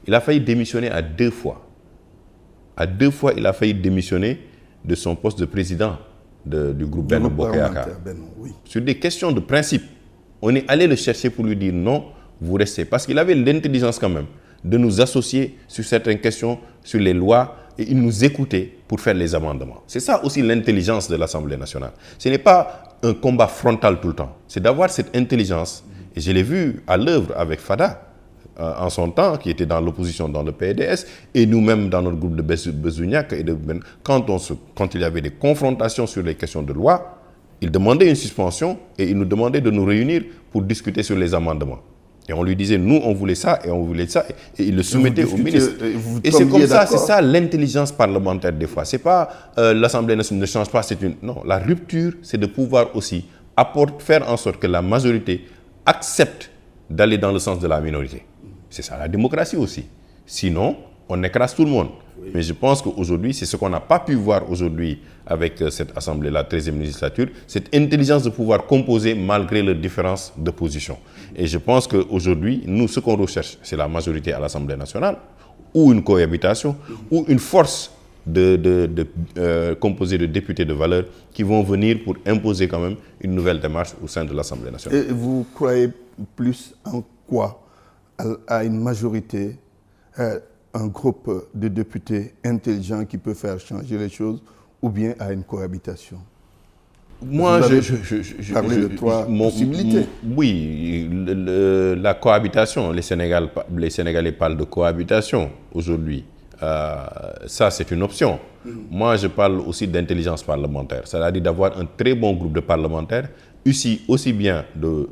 il a failli démissionner à 2 fois. À 2 fois, il a failli démissionner de son poste de président du groupe Benno Bokk Yakaar. Oui. Sur des questions de principe. On est allé le chercher pour lui dire non, vous restez. Parce qu'il avait l'intelligence quand même de nous associer sur certaines questions, sur les lois, et il nous écoutait pour faire les amendements. C'est ça aussi l'intelligence de l'Assemblée nationale. Ce n'est pas un combat frontal tout le temps. C'est d'avoir cette intelligence. Et je l'ai vu à l'œuvre avec Fada, en son temps, qui était dans l'opposition dans le PDS, et nous-mêmes dans notre groupe de Bezouniac. Quand il y avait des confrontations sur les questions de loi, il demandait une suspension et il nous demandait de nous réunir pour discuter sur les amendements. Et on lui disait, nous, on voulait ça et on voulait ça. Et il le soumettait au ministre. Et c'est comme ça, c'est ça l'intelligence parlementaire des fois. C'est pas l'Assemblée nationale ne change pas, c'est une... Non, la rupture, c'est de pouvoir aussi faire en sorte que la majorité accepte d'aller dans le sens de la minorité. C'est ça la démocratie aussi. Sinon, on écrase tout le monde. Oui. Mais je pense qu'aujourd'hui, c'est ce qu'on n'a pas pu voir aujourd'hui avec cette Assemblée, la 13e législature, cette intelligence de pouvoir composer malgré leurs différences de position. Et je pense qu'aujourd'hui, nous, ce qu'on recherche, c'est la majorité à l'Assemblée nationale, ou une cohabitation, ou une force composée de députés de valeur qui vont venir pour imposer quand même une nouvelle démarche au sein de l'Assemblée nationale. Et vous croyez plus en quoi? À une majorité, un groupe de députés intelligents qui peut faire changer les choses, ou bien à une cohabitation? Moi, je parlais de 3 possibilités. Oui, la cohabitation, les Sénégalais parlent de cohabitation aujourd'hui. Ça, c'est une option. Moi, je parle aussi d'intelligence parlementaire, c'est-à-dire d'avoir un très bon groupe de parlementaires, issus aussi bien de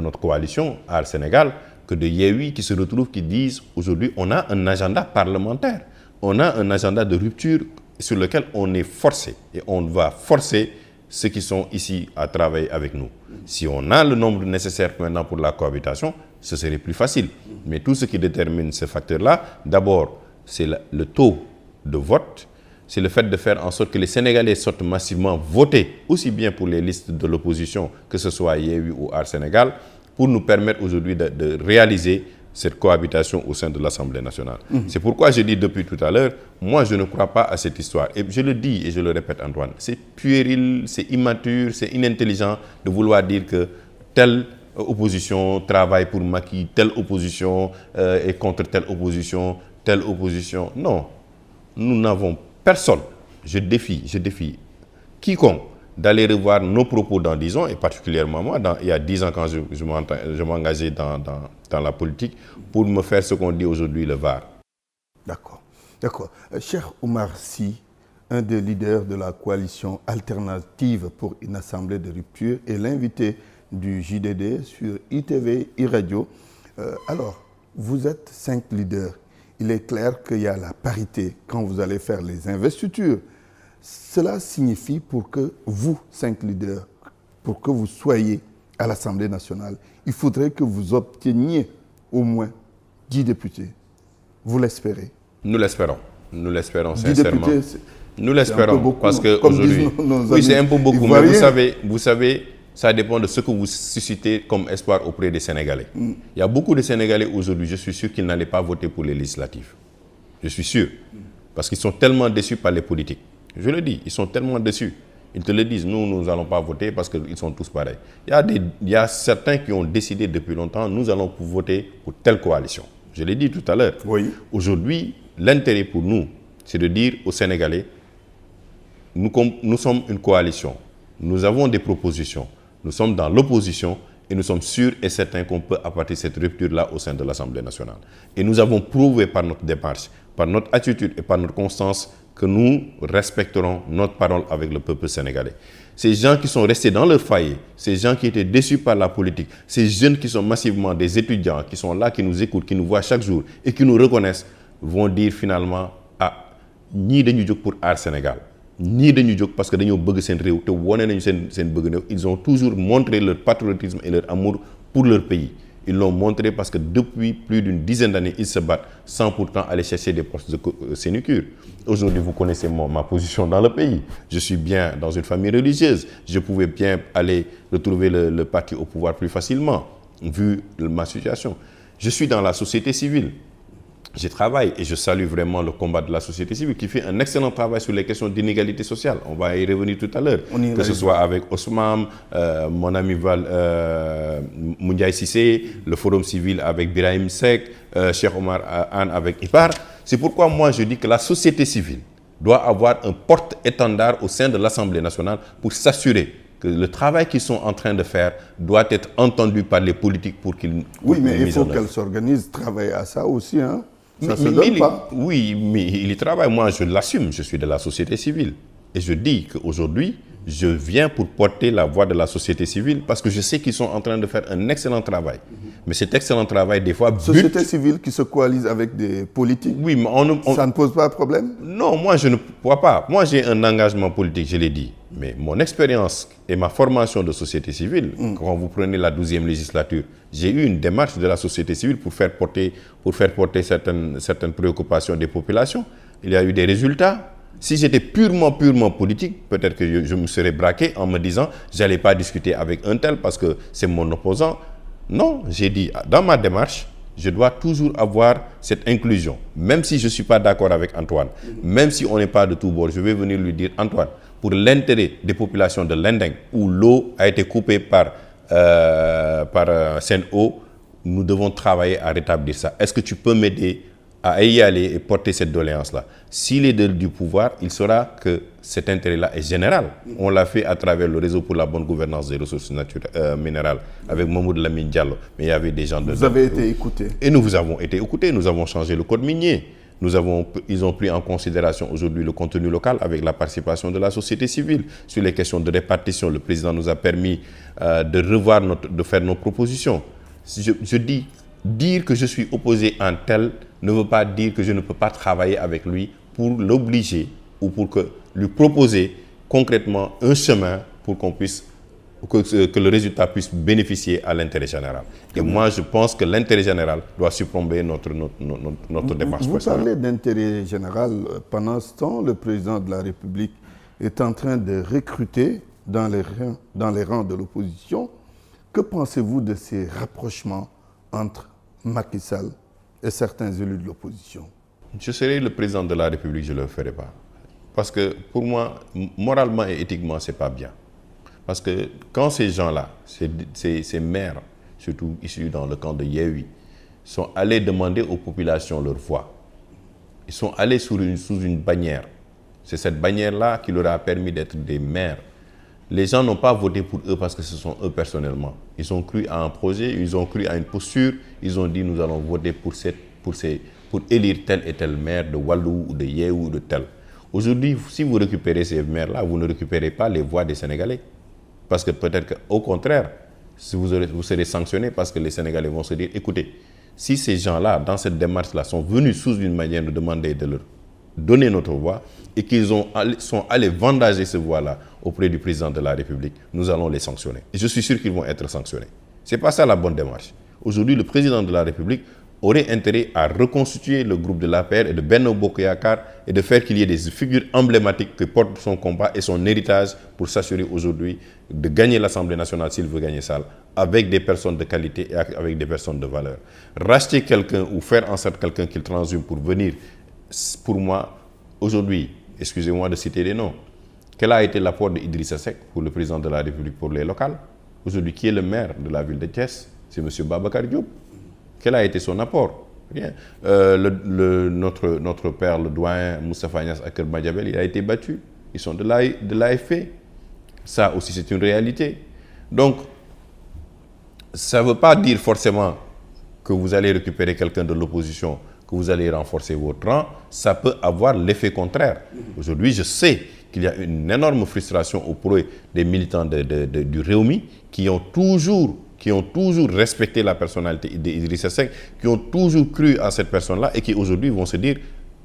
notre coalition à Sénégal, que de Yewwi qui se retrouvent, qui disent aujourd'hui on a un agenda parlementaire, on a un agenda de rupture sur lequel on est forcé et on va forcer ceux qui sont ici à travailler avec nous. Si on a le nombre nécessaire maintenant pour la cohabitation, ce serait plus facile. Mais tout ce qui détermine ce facteur-là, d'abord, c'est le taux de vote, c'est le fait de faire en sorte que les Sénégalais sortent massivement voter, aussi bien pour les listes de l'opposition, que ce soit Yewwi ou Aar Sénégal, pour nous permettre aujourd'hui de réaliser cette cohabitation au sein de l'Assemblée nationale. C'est pourquoi je dis depuis tout à l'heure, moi je ne crois pas à cette histoire. Et je le dis et je le répète, Antoine, c'est puéril, c'est immature, c'est inintelligent de vouloir dire que telle opposition travaille pour Macky, telle opposition est contre telle opposition. Non, nous n'avons personne. Je défie quiconque d'aller revoir nos propos dans 10 ans, et particulièrement moi, il y a 10 ans quand je m'engageais dans la politique, pour me faire ce qu'on dit aujourd'hui le VAR. D'accord. Cheikh Oumar Sy, un des leaders de la coalition alternative pour une assemblée de rupture, est l'invité du JDD sur ITV iRadio. Alors, vous êtes 5 leaders. Il est clair qu'il y a la parité quand vous allez faire les investitures. Cela signifie pour que vous, 5 leaders, pour que vous soyez à l'Assemblée nationale, il faudrait que vous obteniez au moins 10 députés. Vous l'espérez? Nous l'espérons sincèrement. Députés, nous l'espérons beaucoup, parce qu'aujourd'hui, oui, c'est un peu beaucoup, mais vous savez, ça dépend de ce que vous suscitez comme espoir auprès des Sénégalais. Il y a beaucoup de Sénégalais aujourd'hui, je suis sûr qu'ils n'allaient pas voter pour les législatives. Je suis sûr. Parce qu'ils sont tellement déçus par les politiques. Je le dis, ils sont tellement déçus. Ils te le disent, nous n'allons pas voter parce qu'ils sont tous pareils. Il y a certains qui ont décidé depuis longtemps, nous allons voter pour telle coalition. Je l'ai dit tout à l'heure. Oui. Aujourd'hui, l'intérêt pour nous, c'est de dire aux Sénégalais, nous sommes une coalition. Nous avons des propositions. Nous sommes dans l'opposition et nous sommes sûrs et certains qu'on peut apporter cette rupture-là au sein de l'Assemblée nationale. Et nous avons prouvé par notre démarche, par notre attitude et par notre constance que nous respecterons notre parole avec le peuple sénégalais. Ces gens qui sont restés dans leur foyer, ces gens qui étaient déçus par la politique, ces jeunes qui sont massivement des étudiants, qui sont là, qui nous écoutent, qui nous voient chaque jour et qui nous reconnaissent, vont dire finalement, ñii dañu jóg pour aar Sénégal, ñii dañu jóg parce que dañoo bëgg seen réew te wone nañu seen bëgg réew. Ils ont toujours montré leur patriotisme et leur amour pour leur pays. Ils l'ont montré parce que depuis plus d'une dizaine d'années, ils se battent sans pourtant aller chercher des postes de sénécure. Aujourd'hui, vous connaissez ma position dans le pays. Je suis bien dans une famille religieuse. Je pouvais bien aller retrouver le parti au pouvoir plus facilement, vu ma situation. Je suis dans la société civile. Je travaille et je salue vraiment le combat de la société civile qui fait un excellent travail sur les questions d'inégalité sociale. On va y revenir tout à l'heure. Que ce soit avec Osman, mon ami Moundiaye Cissé, le Forum civil avec Birahim Seck, Cheikh Omar Anne avec IPAR. C'est pourquoi moi je dis que la société civile doit avoir un porte-étendard au sein de l'Assemblée nationale pour s'assurer que le travail qu'ils sont en train de faire doit être entendu par les politiques pour qu'ils... Oui, mais il faut qu'elles s'organisent, travailler à ça aussi, hein. Ça se donne pas. Oui, mais il y travaille. Moi, je l'assume. Je suis de la société civile. Et je dis qu'aujourd'hui, je viens pour porter la voix de la société civile parce que je sais qu'ils sont en train de faire un excellent travail. Mais cet excellent travail, des fois... Société civile qui se coalise avec des politiques, oui, mais ça ne pose pas de problème? Non, moi, je ne vois pas. Moi, j'ai un engagement politique, je l'ai dit. Mais mon expérience et ma formation de société civile, quand vous prenez la 12e législature, j'ai eu une démarche de la société civile pour faire porter certaines préoccupations des populations. Il y a eu des résultats. Si j'étais purement politique, peut-être que je me serais braqué en me disant « j'allais pas discuter avec un tel parce que c'est mon opposant ». Non, j'ai dit, dans ma démarche, je dois toujours avoir cette inclusion. Même si je ne suis pas d'accord avec Antoine, même si on n'est pas de tout bord, je vais venir lui dire « Antoine, pour l'intérêt des populations de Lendeng, où l'eau a été coupée par Sen'Eau, nous devons travailler à rétablir ça. Est-ce que tu peux m'aider à y aller et porter cette doléance-là? S'il est du pouvoir, il saura que cet intérêt-là est général. On l'a fait à travers le réseau pour la bonne gouvernance des ressources minérales avec Mamoud Lamine Diallo. Mais il y avait des gens de... Vous avez été écoutés. Et nous vous avons été écoutés. Nous avons changé le code minier. Ils ont pris en considération aujourd'hui le contenu local avec la participation de la société civile. Sur les questions de répartition, le président nous a permis de faire nos propositions. Je dis, dire que je suis opposé à un tel ne veut pas dire que je ne peux pas travailler avec lui pour l'obliger ou pour lui proposer concrètement un chemin pour qu'on puisse que le résultat puisse bénéficier à l'intérêt général. Et moi, je pense que l'intérêt général doit surplomber notre démarche. Vous parlez d'intérêt général. Pendant ce temps, le président de la République est en train de recruter dans les rangs de l'opposition. Que pensez-vous de ces rapprochements entre Macky Sall et certains élus de l'opposition? Je serai le président de la République, je ne le ferai pas. Parce que pour moi, moralement et éthiquement, ce n'est pas bien. Parce que quand ces gens-là, ces maires, surtout issus dans le camp de Yewwi, sont allés demander aux populations leur voix, ils sont allés sous une bannière. C'est cette bannière-là qui leur a permis d'être des maires. Les gens n'ont pas voté pour eux parce que ce sont eux personnellement. Ils ont cru à un projet, ils ont cru à une posture, ils ont dit nous allons voter pour élire tel et tel maire de Wallou ou de Yewwi ou de tel. Aujourd'hui, si vous récupérez ces maires-là, vous ne récupérez pas les voix des Sénégalais. Parce que peut-être qu'au contraire, vous serez sanctionné parce que les Sénégalais vont se dire, écoutez, si ces gens-là, dans cette démarche-là, sont venus sous une manière de demander de leur donner notre voix et qu'ils sont allés vendager ce voix-là auprès du président de la République, nous allons les sanctionner. Et je suis sûr qu'ils vont être sanctionnés. Ce n'est pas ça la bonne démarche. Aujourd'hui, le président de la République aurait intérêt à reconstituer le groupe de l'APR et de Benno Bokk Yakaar et de faire qu'il y ait des figures emblématiques qui portent son combat et son héritage pour s'assurer aujourd'hui de gagner l'Assemblée nationale s'il veut gagner ça, avec des personnes de qualité et avec des personnes de valeur. Racheter quelqu'un ou faire en sorte quelqu'un qu'il transhume pour venir, pour moi, aujourd'hui, excusez-moi de citer des noms, quel a été l'apport d'Idrissa Seck pour le président de la République pour les locales? Aujourd'hui, qui est le maire de la ville de Thiès? C'est M. Babacar Diop. Quel a été son apport? Rien. Notre père, le doyen Moustapha Niasse à Keur Madiabel, il a été battu. Ils sont de l'AFP. Ça aussi, c'est une réalité. Donc, ça ne veut pas dire forcément que vous allez récupérer quelqu'un de l'opposition, que vous allez renforcer votre rang. Ça peut avoir l'effet contraire. Aujourd'hui, je sais qu'il y a une énorme frustration auprès des militants du Rewmi qui ont toujours respecté la personnalité d'Idrissa Seck, qui ont toujours cru à cette personne-là et qui aujourd'hui vont se dire,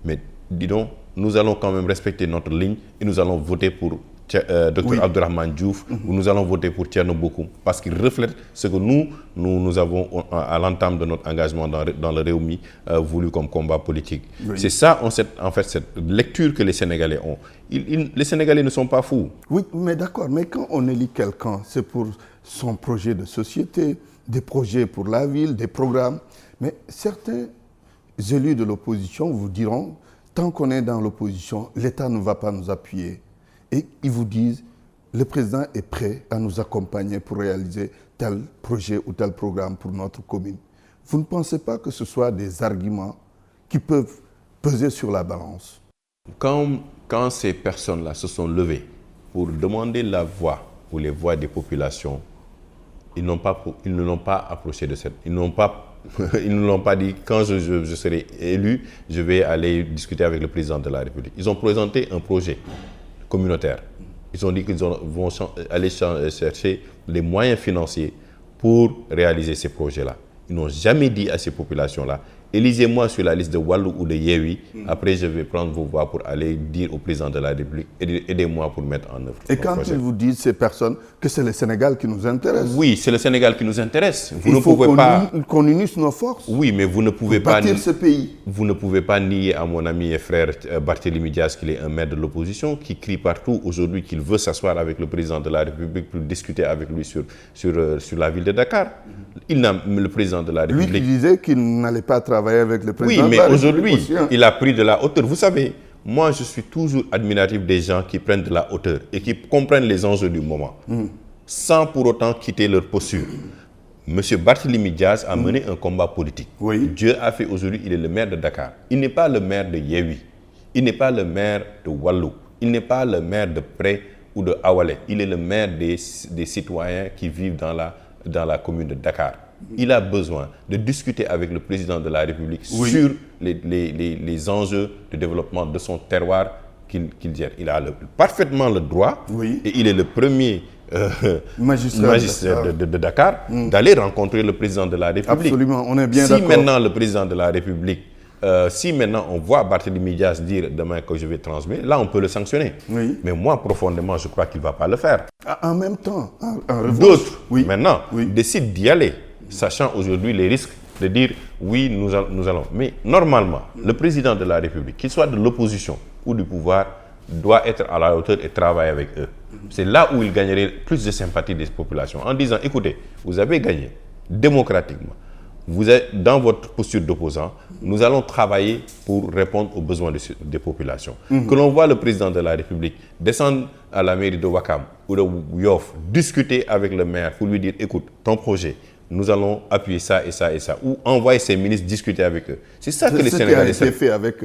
mais dis donc, nous allons quand même respecter notre ligne et nous allons voter pour Dr Abdourahmane Diouf ou nous allons voter pour Thierno Bocoum parce qu'il reflète ce que nous avons à l'entame de notre engagement dans le Rewmi voulu comme combat politique. Oui. C'est ça, en fait, cette lecture que les Sénégalais ont. Les Sénégalais ne sont pas fous. Oui, mais d'accord, mais quand on élit quelqu'un, c'est pour son projet de société, des projets pour la ville, des programmes. Mais certains élus de l'opposition vous diront, tant qu'on est dans l'opposition, l'État ne va pas nous appuyer. Et ils vous disent, le président est prêt à nous accompagner pour réaliser tel projet ou tel programme pour notre commune. Vous ne pensez pas que ce soit des arguments qui peuvent peser sur la balance? Quand ces personnes-là se sont levées pour demander la voix ou les voix des populations, ils ne l'ont pas approché de cette... Ils ne l'ont pas dit, quand je serai élu, je vais aller discuter avec le président de la République. Ils ont présenté un projet communautaire. Ils ont dit qu'ils vont aller chercher les moyens financiers pour réaliser ces projets-là. Ils n'ont jamais dit à ces populations-là, élisez-moi sur la liste de Wallou ou de Yewwi, après je vais prendre vos voix pour aller dire au président de la République, aidez-moi pour mettre en œuvre. Et quand ils vous disent, ces personnes, que c'est le Sénégal qui nous intéresse? Oui, c'est le Sénégal qui nous intéresse. Il faut qu'on unisse nos forces. Oui, mais vous ne pouvez pas bâtir ce pays. Vous ne pouvez pas nier à mon ami et frère Barthélémy Dias qu'il est un maire de l'opposition, qui crie partout aujourd'hui qu'il veut s'asseoir avec le président de la République pour discuter avec lui sur la ville de Dakar. Le président de la République... Lui qui disait qu'il n'allait pas travailler avec le président. Oui, mais aujourd'hui, il a pris de la hauteur. Vous savez, moi, je suis toujours admiratif des gens qui prennent de la hauteur et qui comprennent les enjeux du moment, sans pour autant quitter leur posture. Monsieur Barthélémy Dias a mené un combat politique. Oui. Dieu a fait aujourd'hui, il est le maire de Dakar. Il n'est pas le maire de Yewwi. Il n'est pas le maire de Wallou. Il n'est pas le maire de Pré ou de Awalé. Il est le maire des citoyens qui vivent dans la commune de Dakar. Il a besoin de discuter avec le président de la République sur les enjeux de développement de son terroir qu'il gère. Il a parfaitement le droit, et il est le premier magistrat de Dakar, d'aller rencontrer le président de la République. Absolument, on est bien d'accord. Si maintenant le président de la République Si maintenant on voit Barthélémy Diaz dire demain que je vais transmettre, là on peut le sanctionner. Oui. Mais moi, profondément, je crois qu'il ne va pas le faire. En même temps, en revanche, D'autres, oui. maintenant, Oui. décident d'y aller, sachant aujourd'hui les risques de dire oui, nous allons. Mais normalement, le président de la République, qu'il soit de l'opposition ou du pouvoir, doit être à la hauteur et travailler avec eux. C'est là où il gagnerait plus de sympathie des populations, en disant, écoutez, vous avez gagné démocratiquement. Vous êtes dans votre posture d'opposant, nous allons travailler pour répondre aux besoins des populations. Que l'on voit le président de la République descendre à la mairie de Ouakam ou de Yoff, discuter avec le maire pour lui dire, écoute, ton projet, nous allons appuyer ça et ça et ça, ou envoyer ses ministres discuter avec eux. C'est ça que les Sénégalais... C'est fait avec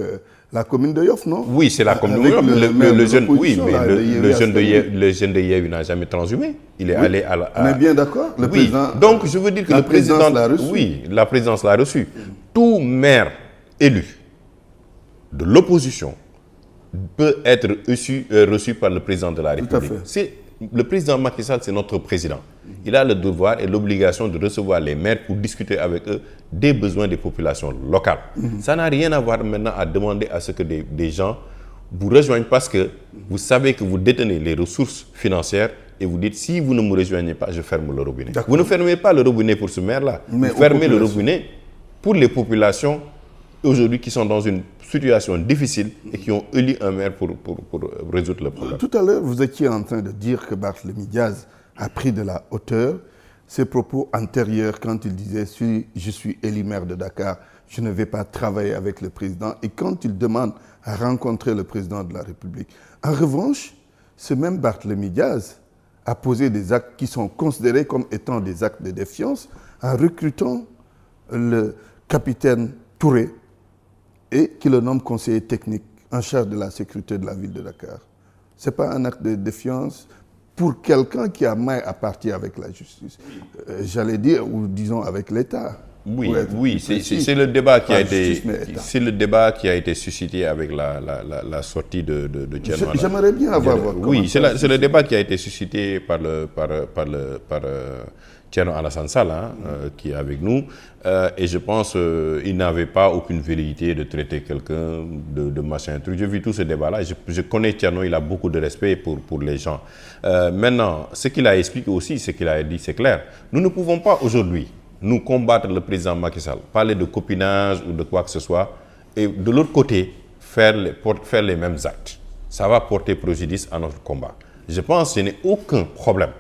la commune de Yoff, non? Oui, c'est la commune de Yoff. Le jeune, oui, mais le jeune de Yewwi n'a jamais transhumé. Il est allé à la... On est bien d'accord? Le président... Donc, je veux dire que le président... l'a reçu. Oui, la présidence l'a reçu. Tout maire élu de l'opposition peut être reçu par le président de la République. Tout à fait. Le président Macky Sall, c'est notre président. Il a le devoir et l'obligation de recevoir les maires pour discuter avec eux des besoins des populations locales. Ça n'a rien à voir maintenant à demander à ce que des gens vous rejoignent parce que vous savez que vous détenez les ressources financières et vous dites si vous ne me rejoignez pas, je ferme le robinet. Vous ne fermez pas le robinet pour ce maire-là. Vous fermez le robinet pour les populations aujourd'hui qui sont dans une situation difficile et qui ont élu un maire pour résoudre le problème. Tout à l'heure, vous étiez en train de dire que Barthélémy Diaz a pris de la hauteur. Ses propos antérieurs, quand il disait « Si je suis élu maire de Dakar, je ne vais pas travailler avec le président » et quand il demande à rencontrer le président de la République. En revanche, ce même Barthélémy Diaz a posé des actes qui sont considérés comme étant des actes de défiance en recrutant le capitaine Touré et qui le nomme conseiller technique en charge de la sécurité de la ville de Dakar. Ce n'est pas un acte de défiance pour quelqu'un qui a maille à partir avec la justice. J'allais dire, ou disons avec l'État. Oui, c'est le débat qui a été, c'est le débat qui a été suscité avec la sortie de Thierno. J'aimerais bien avoir votre commentaire. Oui, c'est le débat qui a été suscité par Thierno Alassane Sall, qui est avec nous. Et je pense qu'il n'avait pas aucune velléité de traiter quelqu'un de machin truc. J'ai vu tout ce débat-là. Je connais Thierno, il a beaucoup de respect pour les gens. Maintenant, ce qu'il a expliqué aussi, ce qu'il a dit, c'est clair. Nous ne pouvons pas aujourd'hui nous combattre le président Macky Sall, parler de copinage ou de quoi que ce soit, et de l'autre côté, faire les mêmes actes. Ça va porter préjudice à notre combat. Je pense que je n'ai aucun problème.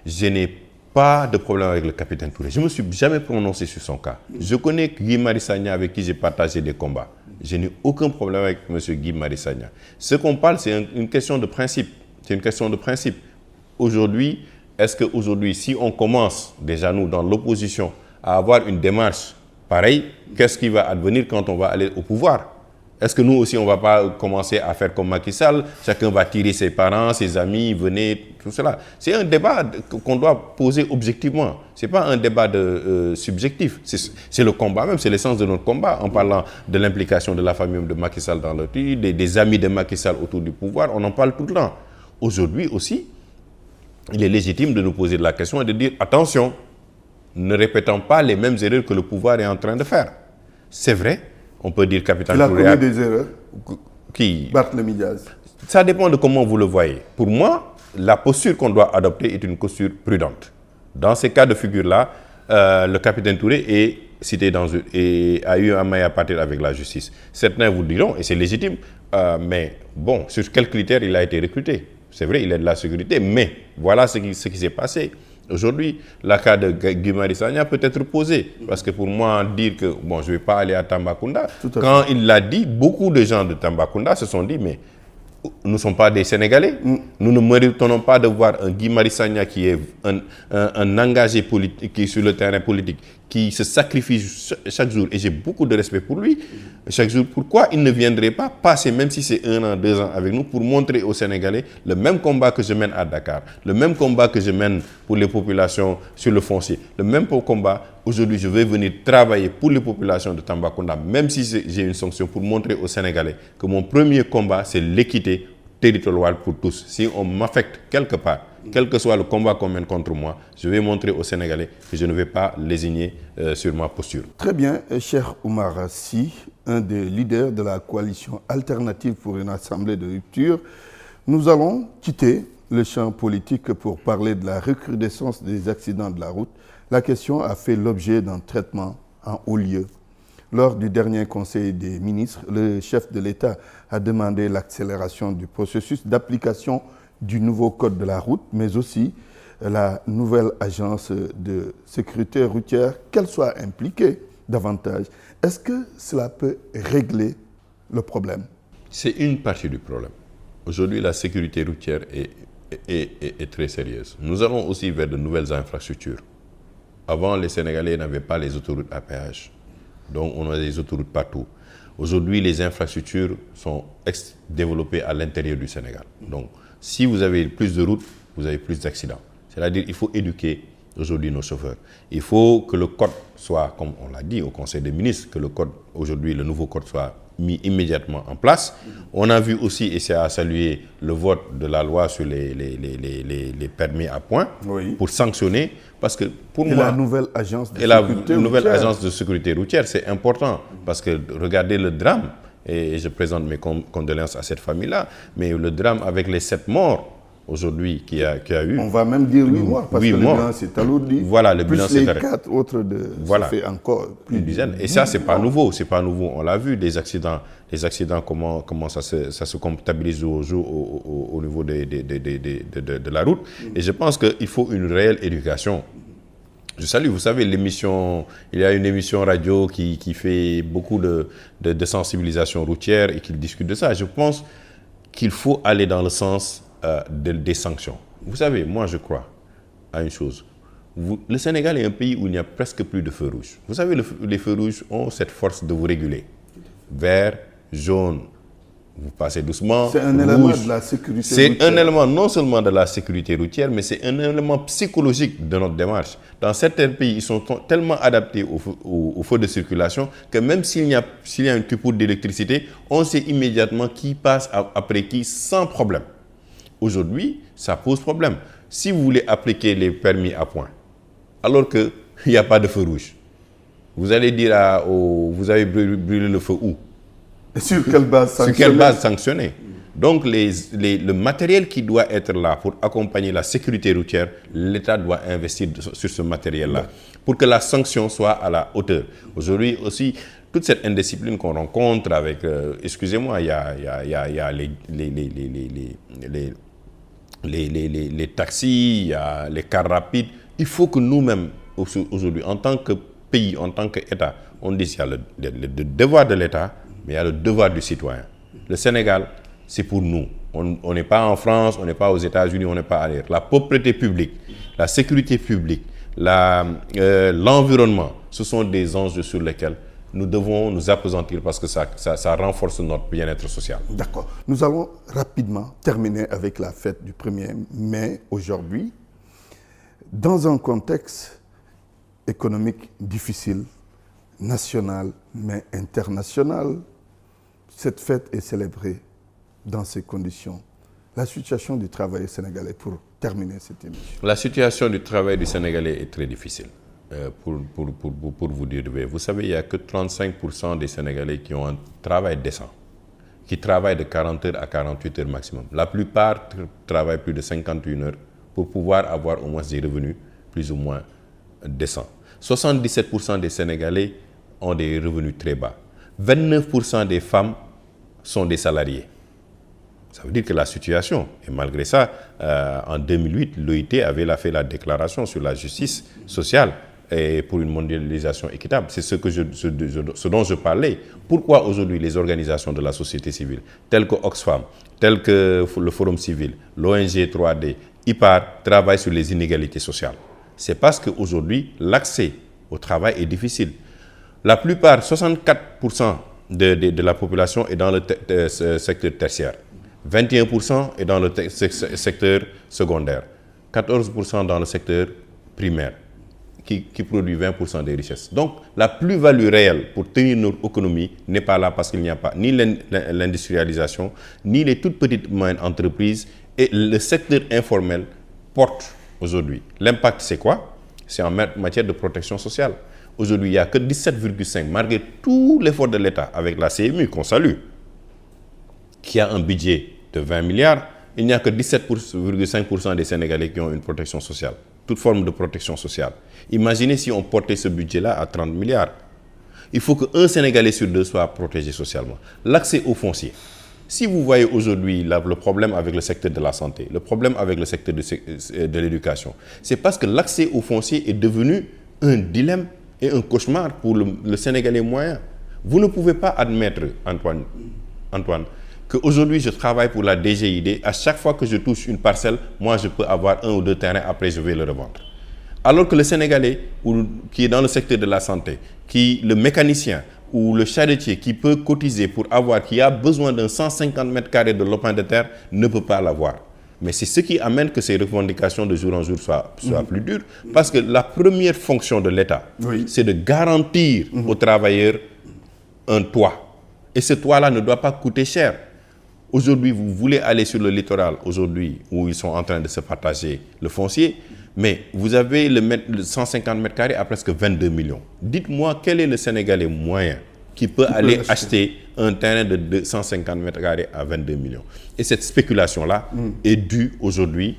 Je n'ai pas de problème avec le capitaine Touré. Je ne me suis jamais prononcé sur son cas. Je connais Guy Marius Sagna avec qui j'ai partagé des combats. Je n'ai aucun problème avec M. Guy Marius Sagna. Ce qu'on parle, c'est une question de principe. C'est une question de principe. Aujourd'hui, est-ce qu'aujourd'hui, si on commence, déjà nous, dans l'opposition, à avoir une démarche pareille, qu'est-ce qui va advenir quand on va aller au pouvoir? Est-ce que nous aussi, on ne va pas commencer à faire comme Macky Sall? Chacun va tirer ses parents, ses amis, venez, tout cela. C'est un débat qu'on doit poser objectivement. Ce n'est pas un débat subjectif. C'est le combat même, c'est l'essence de notre combat. En parlant de l'implication de la famille de Macky Sall dans le truc, des amis de Macky Sall autour du pouvoir, on en parle tout le temps. Aujourd'hui aussi, il est légitime de nous poser de la question et de dire attention, ne répétons pas les mêmes erreurs que le pouvoir est en train de faire. C'est vrai, on peut dire capitaine Touré. Il a commis des erreurs. Qui? Barthélémy Diaz. Ça dépend de comment vous le voyez. Pour moi, la posture qu'on doit adopter est une posture prudente. Dans ces cas de figure-là, le capitaine Touré est cité et a eu un maille à partir avec la justice. Certains vous diront, et c'est légitime, mais bon, sur quels critères il a été recruté? C'est vrai, il est de la sécurité, mais voilà ce qui s'est passé. Aujourd'hui, la cas de Guy Marius Sagna peut être posée. Parce que pour moi, dire que bon, je ne vais pas aller à Tambacounda, quand il l'a dit, beaucoup de gens de Tambacounda se sont dit, mais nous ne sommes pas des Sénégalais. Nous ne méritons pas de voir un Guy Marius Sagna qui est un engagé politique, qui est sur le terrain politique, qui se sacrifie chaque jour. Et j'ai beaucoup de respect pour lui. Chaque jour, pourquoi il ne viendrait pas passer, même si c'est 1 an, 2 ans avec nous, pour montrer aux Sénégalais le même combat que je mène à Dakar, le même combat que je mène pour les populations sur le foncier, le même combat. Aujourd'hui, je vais venir travailler pour les populations de Tambacounda, même si j'ai une sanction, pour montrer aux Sénégalais que mon premier combat, c'est l'équité territoriale pour tous. Si on m'affecte quelque part, quel que soit le combat qu'on mène contre moi, je vais montrer aux Sénégalais que je ne vais pas lésigner sur ma posture. Très bien, cher Oumar Sy, un des leaders de la coalition alternative pour une assemblée de rupture. Nous allons quitter le champ politique pour parler de la recrudescence des accidents de la route. La question a fait l'objet d'un traitement en haut lieu. Lors du dernier Conseil des ministres, le chef de l'État a demandé l'accélération du processus d'application du nouveau code de la route, mais aussi la nouvelle agence de sécurité routière, qu'elle soit impliquée davantage. Est-ce que cela peut régler le problème? C'est une partie du problème. Aujourd'hui, la sécurité routière est très sérieuse. Nous allons aussi vers de nouvelles infrastructures. Avant, les Sénégalais n'avaient pas les autoroutes à péage. Donc, on a des autoroutes partout. Aujourd'hui, les infrastructures sont développées à l'intérieur du Sénégal. Donc, si vous avez plus de routes, vous avez plus d'accidents. C'est-à-dire qu'il faut éduquer aujourd'hui nos chauffeurs. Il faut que le code soit, comme on l'a dit au Conseil des ministres, que le code, aujourd'hui, le nouveau code soit mis immédiatement en place. On a vu aussi, et c'est à saluer, le vote de la loi sur les permis à points, oui, pour sanctionner, parce que pour moi... la nouvelle agence de sécurité routière. Nouvelle agence de sécurité routière, c'est important, parce que regardez le drame, et je présente mes condoléances à cette famille-là, mais le drame avec les 7 morts, aujourd'hui, qui a eu... On va même dire 8 morts, parce que le bilan s'est alourdi. Voilà, le bilan s'est alourdi. Plus les 4 autres, ça fait encore plus d'une dizaine. Et ça, c'est pas nouveau, c'est pas nouveau. On l'a vu, les accidents, comment ça se comptabilise au niveau de la route. Et je pense qu'il faut une réelle éducation. Je salue, vous savez, l'émission, il y a une émission radio qui fait beaucoup de sensibilisation routière et qui discute de ça. Je pense qu'il faut aller dans le sens des sanctions. Vous savez, moi je crois à une chose. Le Sénégal est un pays où il n'y a presque plus de feux rouges. Vous savez, les feux rouges ont cette force de vous réguler. Vert, jaune, vous passez doucement. C'est un élément de la sécurité routière. C'est un élément non seulement de la sécurité routière, mais c'est un élément psychologique de notre démarche. Dans certains pays, ils sont tellement adaptés au feu de circulation que même s'il y a un coupure d'électricité, on sait immédiatement qui passe après qui sans problème. Aujourd'hui, ça pose problème. Si vous voulez appliquer les permis à points, alors qu'il n'y a pas de feu rouge, vous allez dire vous avez brûlé le feu où? Sur quelle base sanctionner? Sur quelle base sanctionner? Donc, le matériel qui doit être là pour accompagner la sécurité routière, l'État doit investir sur ce matériel-là pour que la sanction soit à la hauteur. Aujourd'hui aussi, toute cette indiscipline qu'on rencontre avec, excusez-moi, il y a les taxis, il y a les cars rapides. Il faut que nous-mêmes, aujourd'hui, en tant que pays, en tant qu'État, on dise qu'il y a le devoir de l'État, mais il y a le devoir du citoyen. Le Sénégal, c'est pour nous. On n'est pas en France, on n'est pas aux États-Unis, on n'est pas ailleurs. La propriété publique, la sécurité publique, l'environnement, ce sont des enjeux sur lesquels nous devons nous appesantir parce que ça renforce notre bien-être social. D'accord. Nous allons rapidement terminer avec la fête du 1er mai aujourd'hui. Dans un contexte économique difficile, national mais international, cette fête est célébrée dans ces conditions. La situation du travail sénégalais, pour terminer cette émission. La situation du travail du Sénégalais est très difficile. Pour vous dire, vous savez, il n'y a que 35% des Sénégalais qui ont un travail décent, qui travaillent de 40 heures à 48 heures maximum. La plupart travaillent plus de 51 heures pour pouvoir avoir au moins des revenus plus ou moins décents. 77% des Sénégalais ont des revenus très bas. 29% des femmes sont des salariés. Ça veut dire que la situation, et malgré ça, en 2008, l'OIT avait fait la déclaration sur la justice sociale et pour une mondialisation équitable. C'est ce dont je parlais. Pourquoi aujourd'hui les organisations de la société civile, telles que Oxfam, telles que le Forum civil, l'ONG 3D, IPAR, travaillent sur les inégalités sociales? C'est parce qu'aujourd'hui, l'accès au travail est difficile. La plupart, 64% de la population est dans le secteur tertiaire. 21% est dans le secteur secondaire. 14% dans le secteur primaire, qui produit 20% des richesses. Donc, la plus-value réelle pour tenir notre économie n'est pas là parce qu'il n'y a pas ni l'industrialisation, ni les toutes petites moyennes entreprises. Et le secteur informel porte aujourd'hui. L'impact, c'est quoi? C'est en matière de protection sociale. Aujourd'hui, il n'y a que 17,5, malgré tout l'effort de l'État, avec la CMU qu'on salue, qui a un budget de 20 milliards, il n'y a que 17,5% des Sénégalais qui ont une protection sociale, toute forme de protection sociale. Imaginez si on portait ce budget-là à 30 milliards. Il faut qu'un Sénégalais sur deux soit protégé socialement. L'accès au foncier. Si vous voyez aujourd'hui le problème avec le secteur de la santé, le problème avec le secteur de l'éducation, c'est parce que l'accès au foncier est devenu un dilemme et un cauchemar pour le Sénégalais moyen. Vous ne pouvez pas admettre, Antoine, qu'aujourd'hui je travaille pour la DGID, à chaque fois que je touche une parcelle, moi je peux avoir 1 ou 2 terrains, après je vais le revendre. Alors que le Sénégalais qui est dans le secteur de la santé, le mécanicien ou le charretier qui peut cotiser qui a besoin d'un 150 mètres carrés de lopin de terre, ne peut pas l'avoir. Mais c'est ce qui amène que ces revendications de jour en jour soient plus dures. Parce que la première fonction de l'État, c'est de garantir aux travailleurs un toit. Et ce toit-là ne doit pas coûter cher. Aujourd'hui, vous voulez aller sur le littoral, aujourd'hui, où ils sont en train de se partager le foncier, mais vous avez le 150 mètres carrés à presque 22 millions. Dites-moi, quel est le Sénégalais moyen qui peut aller acheter un terrain de 150 mètres carrés à 22 millions? Et cette spéculation-là est due aujourd'hui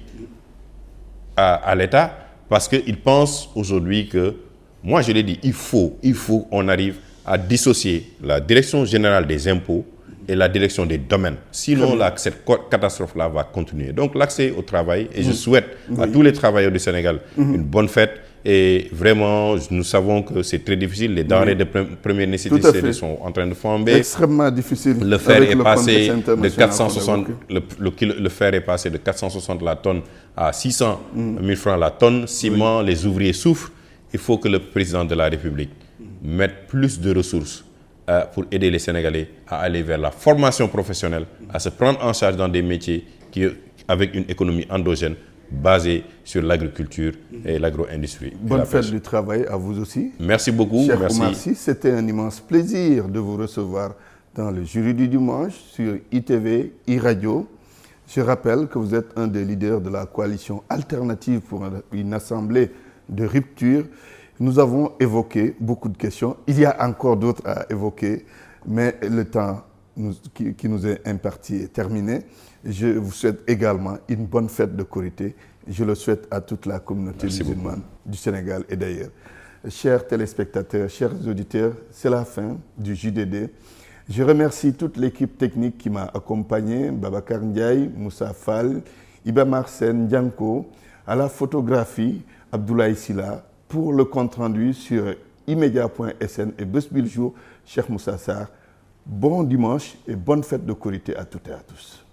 à l'État, parce qu'il pense aujourd'hui que, moi je l'ai dit, il faut qu'on arrive à dissocier la direction générale des impôts et la direction des domaines. Sinon, cette catastrophe-là va continuer. Donc, l'accès au travail, et je souhaite à tous les travailleurs du Sénégal une bonne fête. Et vraiment, nous savons que c'est très difficile. Les denrées de première nécessité sont en train de flamber. Extrêmement difficile. Le fer est passé de 460, le fer est passé de 460 la tonne à 600 000 francs la tonne. Ciment, les ouvriers souffrent. Il faut que le président de la République mette plus de ressources pour aider les Sénégalais à aller vers la formation professionnelle, à se prendre en charge dans des métiers avec une économie endogène basée sur l'agriculture et l'agro-industrie. Bonne fête du travail à vous aussi. Merci beaucoup. Cher Oumar Sy, c'était un immense plaisir de vous recevoir dans le jury du dimanche sur ITV, iRadio. Je rappelle que vous êtes un des leaders de la coalition alternative pour une assemblée de rupture. Nous avons évoqué beaucoup de questions. Il y a encore d'autres à évoquer, mais le temps qui nous est imparti est terminé. Je vous souhaite également une bonne fête de Korité. Je le souhaite à toute la communauté musulmane du Sénégal et d'ailleurs. Chers téléspectateurs, chers auditeurs, c'est la fin du JDD. Je remercie toute l'équipe technique qui m'a accompagné, Babacar Ndiaye, Moussa Fall, Iba Marsen, Ndianko, à la photographie, Abdoulaye Silla, pour le compte-rendu sur immedia.sn et Bus Biljour, Cheikh Moussa Sarr. Bon dimanche et bonne fête de Korité à toutes et à tous.